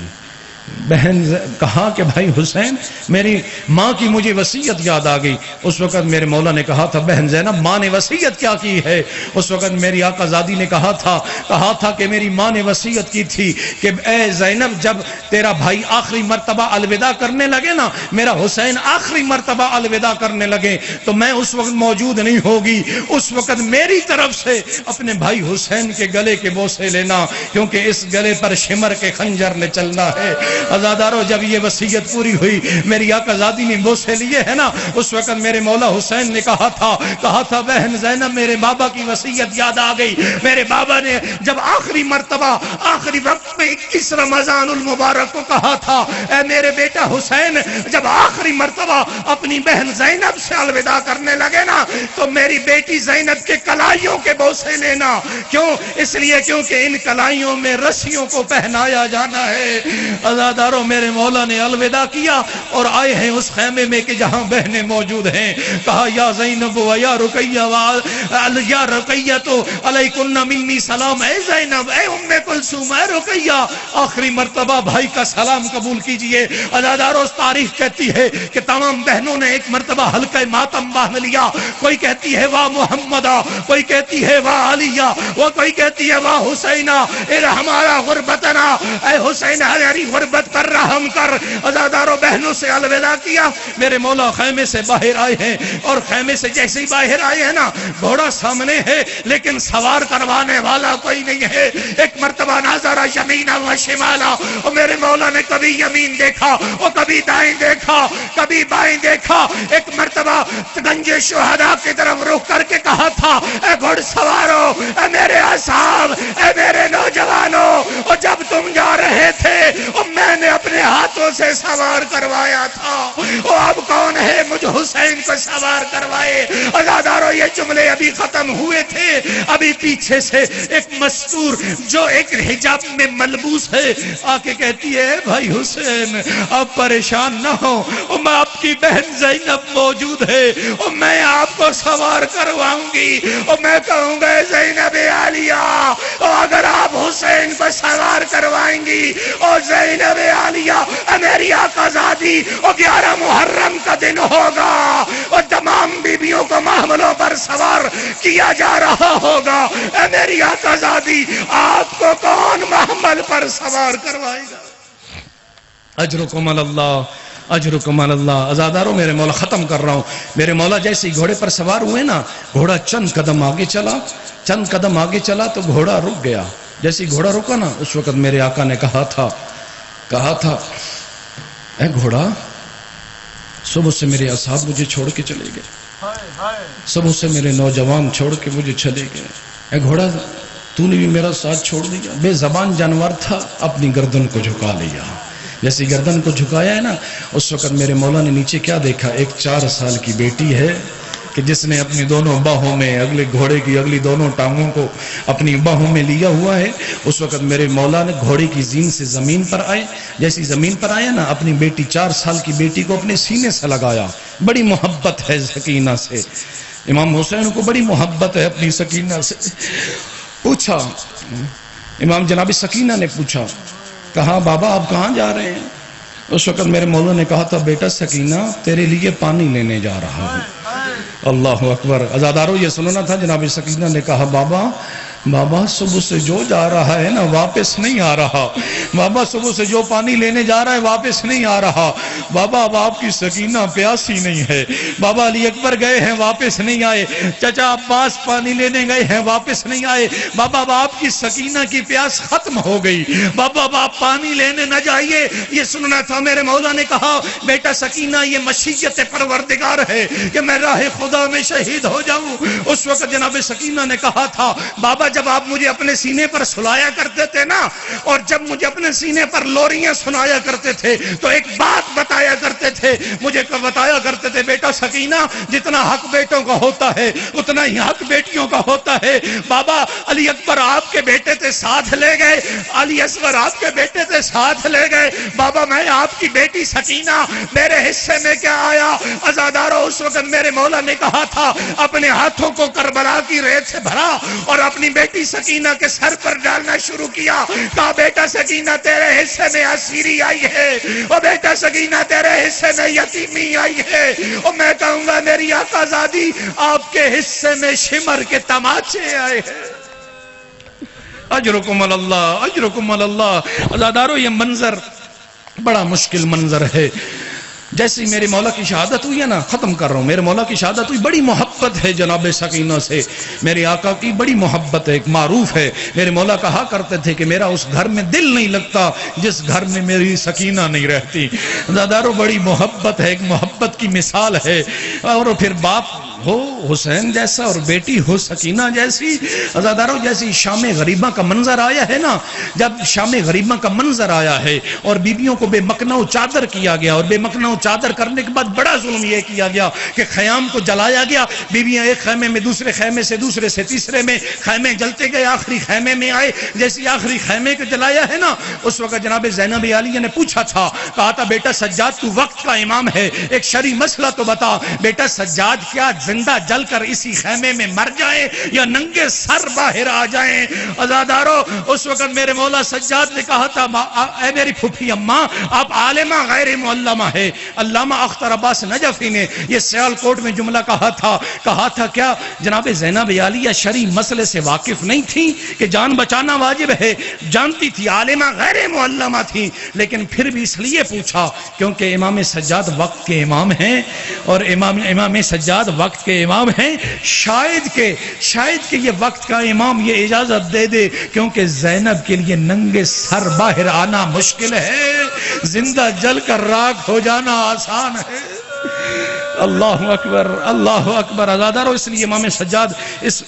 C: بہن کہا کہ بھائی حسین میری ماں کی مجھے وصیت یاد آ گئی۔ اس وقت میرے مولا نے کہا تھا بہن زینب ماں نے وصیت کیا کی ہے؟ اس وقت میری آقا زادی نے کہا تھا کہ میری ماں نے وصیت کی تھی کہ اے زینب جب تیرا بھائی آخری مرتبہ الوداع کرنے لگے نا، میرا حسین آخری مرتبہ الوداع کرنے لگے تو میں اس وقت موجود نہیں ہوگی، اس وقت میری طرف سے اپنے بھائی حسین کے گلے کے بوسے لینا، کیونکہ اس گلے پر شمر کے خنجر نے چلنا ہے۔ عزاداروں جب یہ وصیت پوری ہوئی میری آقا زادی نے بوسے لیے ہے نا، اس وقت میرے مولا حسین نے کہا تھا بہن زینب میرے بابا کی وصیت یاد آ گئی۔ میرے بابا نے جب آخری مرتبہ آخری وقت میں 21 رمضان المبارک کو کہا تھا اے میرے بیٹا حسین جب آخری مرتبہ اپنی بہن زینب سے الوداع کرنے لگے نا تو میری بیٹی زینب کے کلائیوں کے بوسے لینا۔ کیوں؟ اس لیے کیونکہ ان کلائیوں میں رسیوں کو پہنایا جانا ہے۔ عزاداروں میرے مولا نے الوداع کیا اور آئے ہیں اس خیمے میں کہ جہاں بہنیں موجود ہیں۔ کہا یا زینب و یا رقیہ یا رقیہ تو علیکن منی سلام، اے زینب اے ام کلثوم اے رقیہ آخری مرتبہ بھائی کا سلام قبول کیجئے۔ عزاداروں تاریخ کہتی ہے کہ تمام بہنوں نے ایک مرتبہ حلقہ ماتم باندھ لیا، کوئی کہتی ہے واہ محمدہ، کوئی کہتی ہے واہ علیہ، وہ کوئی کہتی ہے واہ حسینہ ارحمنا غربتنا، اے حسین ہماری غربت پر رحم کر۔ عزاداروں بہنوں سے الوداع کیا، میرے مولا خیمے سے باہر آئے ہیں اور خیمے سے جیسے ہی باہر آئے ہیں نا گھوڑا سامنے ہے لیکن سوار کروانے والا کوئی نہیں ہے۔ ایک مرتبہ نظر یمینا و شمالا، اور میرے مولا نے کبھی یمین دیکھا اور کبھی دائیں دیکھا کبھی بائیں دیکھا۔ ایک مرتبہ گنج شہداء کی طرف رخ کر کے کہا تھا اے گھڑ سوارو، اے میرے اصحاب، اے میرے نوجوانوں، سے سوار کروایا تھا وہ اب کون ہے مجھ حسین کو سوار کروائے؟ عزادارو یہ جملے ابھی ختم ہوئے تھے، ابھی پیچھے سے ایک مستور جو ایک حجاب میں ملبوس ہے آ کے کہتی ہے بھائی حسین اب پریشان نہ ہو، میں آپ کی بہن زینب موجود ہے اور میں آپ کو سوار کرواؤں گی اور میں کہوں گا زینب عالیہ اگر آپ حسین کو سوار کروائیں گی اور زینب عالیہ میری آقازادی اور 11 محرم کا دن ہوگا اور تمام بیویوں کو محملوں پر سوار کیا جا رہا ہوگا، اے میری آقازادی آپ کو کون محمل پر سوار کروائے گا؟ اجرکم اللہ اجرکم اللہ۔ عزاداروں میرے مولا ختم کر رہا ہوں، میرے مولا جیسے ہی گھوڑے پر سوار ہوئے نا گھوڑا چند قدم آگے چلا تو گھوڑا رک گیا۔ جیسے ہی گھوڑا رکا نا اس وقت میرے آقا نے کہا تھا اے گھوڑا صبح سے میرے اصحاب مجھے چھوڑ کے چلے گئے، صبح سے میرے نوجوان چھوڑ کے مجھے چلے گئے، اے گھوڑا تو نے بھی میرا ساتھ چھوڑ دیا۔ بے زبان جانور تھا، اپنی گردن کو جھکا لیا، جیسی گردن کو جھکایا ہے نا اس وقت میرے مولا نے نیچے کیا دیکھا؟ ایک 4 سال کی بیٹی ہے کہ جس نے اپنی دونوں باہوں میں اگلے گھوڑے کی اگلی دونوں ٹانگوں کو اپنی باہوں میں لیا ہوا ہے۔ اس وقت میرے مولا نے گھوڑے کی زین سے زمین پر آئے، جیسی زمین پر آیا نا اپنی بیٹی 4 سال کی بیٹی کو اپنے سینے سے لگایا۔ بڑی محبت ہے سکینہ سے، امام حسین کو بڑی محبت ہے اپنی سکینہ سے۔ پوچھا امام جناب سکینہ نے پوچھا، کہا بابا آپ کہاں جا رہے ہیں؟ اس وقت میرے مولا نے کہا تھا بیٹا سکینہ تیرے لیے پانی لینے جا رہا ہوں۔ اللہ اکبر۔ عزادارو یہ سننا تھا، جناب سکینہ نے کہا بابا صبح سے جو جا رہا ہے نا واپس نہیں آ رہا، بابا صبح سے جو پانی لینے جا رہا ہے واپس نہیں آ رہا، بابا اب آپ کی سکینہ پیاسی نہیں ہے، بابا علی اکبر گئے ہیں واپس نہیں آئے، چچا عباس پانی لینے گئے ہیں واپس نہیں آئے، بابا اب آپ کی سکینہ کی پیاس ختم ہو گئی، بابا اب آپ پانی لینے نہ جائیے۔ یہ سننا تھا، میرے مولا نے کہا بیٹا سکینہ یہ مشیت پروردگار ہے کہ میں راہ خدا میں شہید ہو جاؤں۔ اس وقت جناب سکینہ نے کہا تھا بابا جب آپ مجھے اپنے سینے پر سلایا کرتے تھے نا اور جب مجھے اپنے سینے پر لوریاں سنایا کرتے تھے تو ایک بات بتایا کرتے تھے، مجھے بتایا کرتے تھے بیٹا سکینہ جتنا حق بیٹوں کا ہوتا ہے اتنا ہی حق بیٹیوں کا ہوتا ہے۔ بابا علی اکبر آپ کے بیٹے تھے ساتھ لے گئے، علی اصغر آپ کے بیٹے تھے ساتھ لے گئے، بابا میں آپ کی بیٹی سکینہ میرے حصے میں کیا آیا؟ عزادارو اس وقت میرے مولا نے کہا تھا اپنے ہاتھوں کو کربلا کی ریت سے بھرا اور اپنی بیٹی سکینہ کے سر پر ڈالنا شروع کیا، کہا بیٹا سکینہ تیرے حصے میں اسیری آئی ہے، اور بیٹا سکینہ تیرے حصے میں یتیمی آئی ہے، اور میں کہوں گا میری آقازادی آپ کے حصے میں شمر کے تماچے آئے ہیں۔ اجرکم اللہ اجرکم اللہ۔ عزادارو یہ منظر بڑا مشکل منظر ہے۔ جیسے میرے مولا کی شہادت ہوئی ہے نا، ختم کر رہا ہوں، میرے مولا کی شہادت ہوئی، بڑی محبت ہے جناب سکینہ سے، میرے آقا کی بڑی محبت ہے، ایک معروف ہے، میرے مولا کہا کرتے تھے کہ میرا اس گھر میں دل نہیں لگتا جس گھر میں میری سکینہ نہیں رہتی۔ دادارو بڑی محبت ہے، ایک محبت کی مثال ہے، اور پھر باپ ہو حسین جیسا اور بیٹی ہو سکینہ جیسی۔ عزادارو جیسی شام غریبہ کا منظر آیا ہے نا، جب شام غریبہ کا منظر آیا ہے اور بیبیوں کو بے مکنا و چادر کیا گیا، اور بے مکنا و چادر کرنے کے بعد بڑا ظلم یہ کیا گیا کہ خیام کو جلایا گیا، بیبیاں ایک خیمے میں دوسرے خیمے سے دوسرے سے تیسرے میں خیمے جلتے گئے، آخری خیمے میں آئے، جیسی آخری خیمے کو جلایا ہے نا اس وقت جناب زینب عالیہ نے پوچھا تھا، کہا تھا بیٹا سجاد تو وقت کا امام ہے، ایک شرعی مسئلہ تو بتا، بیٹا سجاد کیا زندہ جل کر اسی خیمے میں مر جائیں یا ننگے سر باہر آ جائیں؟ عزادارو اس وقت میرے مولا سجاد نے کہا تھا اے میری پھوپھی اماں آپ عالمہ غیر معلمہ ہے۔ علامہ اختر عباس نجفی نے یہ سیالکوٹ میں جملہ کہا تھا کیا جناب زینب عالیہ شرعی مسئلے سے واقف نہیں تھی کہ جان بچانا واجب ہے؟ جانتی تھی، عالمہ غیر معلمہ تھی، لیکن پھر بھی اس لیے پوچھا کیونکہ امام سجاد وقت کے امام ہیں، اور امام سجاد وقت کے امام ہیں، شاید کہ یہ وقت کا امام یہ اجازت دے دے، کیونکہ زینب کے لیے ننگے سر باہر آنا مشکل ہے، زندہ جل کر راکھ ہو جانا آسان ہے۔ اللہ اکبر اللہ اکبر عزادارو. اس لیے امام سجاد اس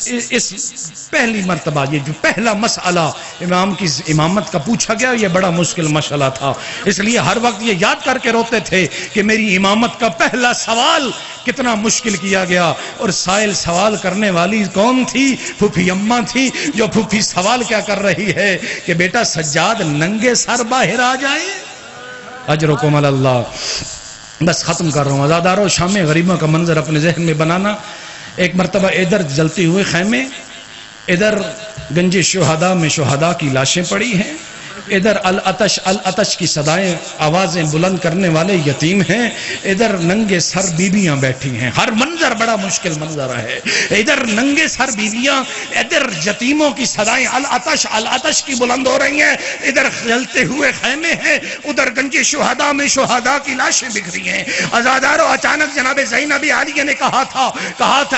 C: پہلی مرتبہ یہ جو پہلا مسئلہ امام کی امامت کا پوچھا گیا یہ بڑا مشکل مسئلہ تھا، اس لیے ہر وقت یہ یاد کر کے روتے تھے کہ میری امامت کا پہلا سوال کتنا مشکل کیا گیا. اور سائل سوال کرنے والی کون تھی؟ پھوپھی اماں تھی، جو پھوپھی سوال کیا کر رہی ہے کہ بیٹا سجاد ننگے سر باہر آ جائے. اجرکم علی اللہ. بس ختم کر رہا ہوں عزادارو. شام غریبوں کا منظر اپنے ذہن میں بنانا. ایک مرتبہ ادھر جلتے ہوئے خیمے، ادھر گنج شہداء میں شہداء کی لاشیں پڑی ہیں، ادھر العطش کی صدائیں آوازیں بلند کرنے والے یتیم ہیں، ادھر ننگے سر بیویاں بیٹھی ہیں. ہر منظر بڑا مشکل منظر ہے. ادھر ننگے سر بیویاں، ادھر یتیموں کی صدائیں العطش کی بلند ہو رہی ہیں، ادھر جلتے ہوئے خیمے ہیں، ادھر گنج شہداء میں شہداء کی لاشیں بکھری ہیں. عزادارو اچانک جناب زینب عالیہ نے کہا تھا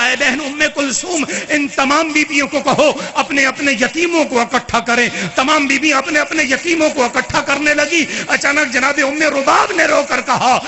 C: اے بہن ام کلثوم ان تمام بیویوں کو کہو اپنے اپنے یتیموں کو اکٹھا کریں. تمام بیویاں اپنے اپنے یتیموں کو اکٹھا کرنے لگی. اچانک جناب ام رباب نے رو کر کہا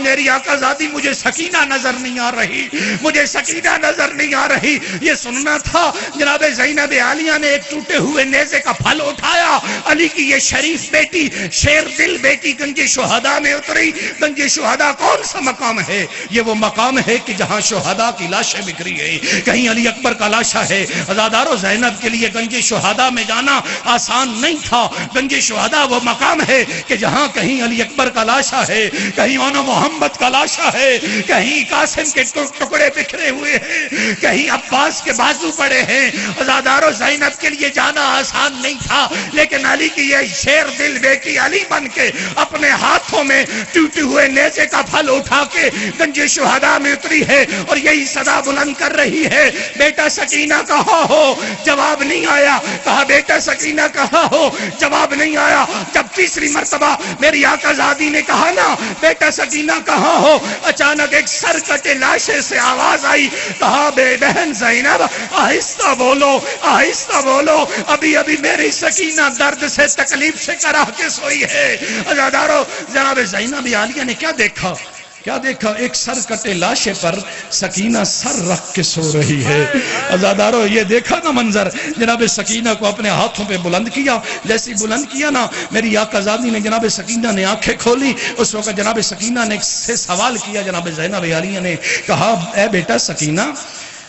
C: میری آقا زادی مجھے سکینہ نظر نہیں آ رہی، مجھے سکینہ نظر نہیں آ رہی. یہ سننا تھا. جناب زینب عالیہ نے ایک ٹوٹے ہوئے نیزے کا پھل اٹھایا. علی کی یہ شریف بیٹی، شیر دل بیٹی گنج شہداء میں اتری. گنج شہداء کون سا مقام ہے؟ یہ وہ مقام ہے کہ جہاں شہداء کی لاشیں بکھری ہیں. کہیں علی اکبر کا لاشا ہے. عزادارو زینب کے لیے گنج شہداء میں جانا آسان نہیں تھا. گنج شہداء وہ مقام ہے کہ جہاں کہیں علی اکبر کا لاشا ہے، کہیں اونو محمد کا لاشا ہے، کہیں قاسم کے ٹکڑے بکھرے ہوئے ہیں، کہیں عباس کے بازو پڑے ہیں. عزادارو زینب کے لیے جانا آسان نہیں تھا، لیکن علی کی یہ شیر دل بیٹی علی بن کے اپنے ہاتھوں میں ٹوٹے ہوئے نیزے کا پھل اٹھا کے گنج شہداء میں اتری ہے اور یہی صدا بلند کر رہی ہے بیٹا سکینہ کہاں ہو؟ جواب نہیں آیا. کہا بیٹا سکینہ کہاں ہو؟ جواب نہیں آیا. جب تیسری مرتبہ میری آقا زادی نے کہا نا بیٹا سکینہ کہاں ہو، اچانک ایک سر کٹے لاشے سے آواز آئی. کہا بے بہن زینب آہستہ بولو، آہستہ بولو، ابھی ابھی میری سکینہ درد سے تکلیف سے کرا کے سوئی ہے. عزادارو جناب زینب عالیہ نے کیا دیکھا؟ ایک سر کٹے لاشے پر سکینہ سر رکھ کے سو رہی ہے. عزادارو یہ دیکھا نا منظر. جناب سکینہ کو اپنے ہاتھوں پہ بلند کیا. جیسی بلند کیا نا میری آقا زادی نے جناب سکینہ نے آنکھیں کھولی. اس وقت جناب سکینہ نے سے سوال کیا. جناب زینب عالیہ نے کہا اے بیٹا سکینہ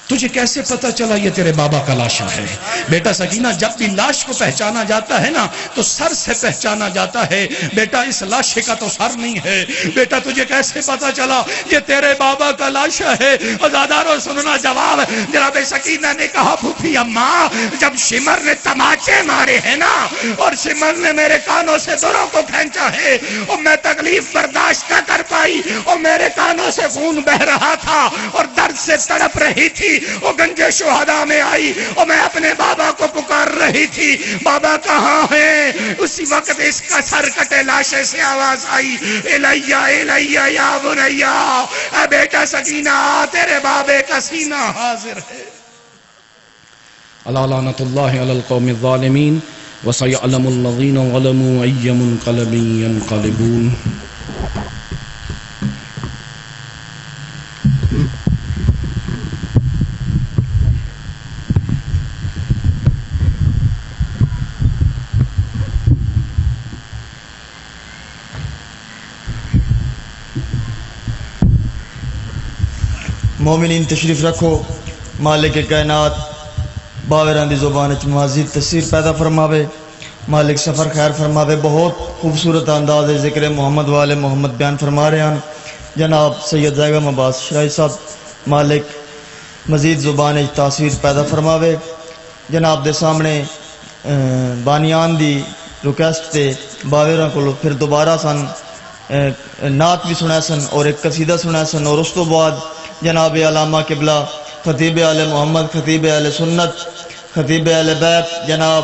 C: تجھے کیسے پتا چلا یہ تیرے بابا کا لاشا ہے؟ بیٹا سکینہ جب بھی لاش کو پہچانا جاتا ہے نا تو سر سے پہچانا جاتا ہے. بیٹا اس لاشے کا تو سر نہیں ہے. بیٹا تجھے کیسے پتا چلا یہ تیرے بابا کا لاشا ہے؟ عزادارو سننا جواب. جناب سکینہ نے کہا پھوپھی اماں جب شمر نے تماچے مارے ہیں نا اور شمر نے میرے کانوں سے دوروں کو کھینچا ہے اور میں تکلیف برداشت نہ کر پائی اور میرے کانوں سے خون بہ رہا تھا اور درد سے تڑپ رہی تھی. وہ گنج شہداء میں آئی اور میں اپنے بابا کو پکار رہی تھی بابا کہاں ہیں؟ اسی وقت اس کا سر کٹے لاشے سے آواز آئی الیہ الیہ یا بنیا اے بیٹا سکینہ تیرے بابے کا سینہ حاضر ہے.
A: الا لعنت اللہ علی القوم الظالمین وسيعلم الذين ظلموا أي منقلب ينقلبون.
D: مومنین تشریف رکھو. مالک کائنات باوراں دی زبان وچ مزید تفسیر پیدا فرماوے. مالک سفر خیر فرماوے. بہت خوبصورت انداز ذکر محمد والے محمد بیان فرما رہے ہیں جناب سید زیغم عباس شرائی صاحب. مالک مزید زبان وچ تاثیر پیدا فرماوے. جناب دے سامنے بانیان دی ریکویسٹ تے باوراں کولو پھر دوبارہ سن نعت بھی سنا سن اور ایک قصیدہ سنا سن اور اس تو بعد جناب علامہ قبلہ خطیب اہل محمد خطیب اہل سنت خطیب اہل بیت جناب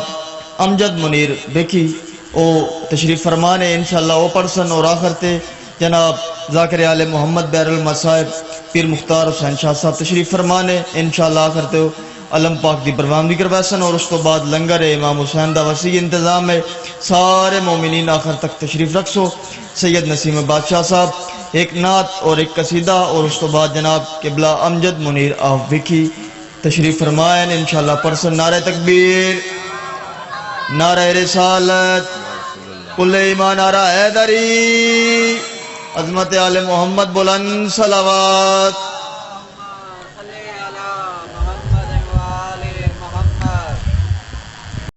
D: امجد منیر بیکی او تشریف فرمانے انشاءاللہ او پرسن. اور آخر تے جناب ذاکر اہل محمد بیر المصائب پیر مختار حسین شاہ صاحب تشریف فرمانے انشاءاللہ آخر تے علم پاک دی پروانگی کرویسن. اور اس تو بعد لنگر امام حسین دا وسیع انتظام ہے. سارے مومنین آخر تک تشریف رکھسو. سید نسیم بادشاہ صاحب ایک نعت اور ایک قصیدہ اور اس تو بعد جناب قبلہ امجد منیر آف وکی تشریف فرمائیں انشاءاللہ پرسن نعرہ تکبیر نعرہ رسالت کل ایمان نعرہ حیدری عظمت آل محمد بلند صلوات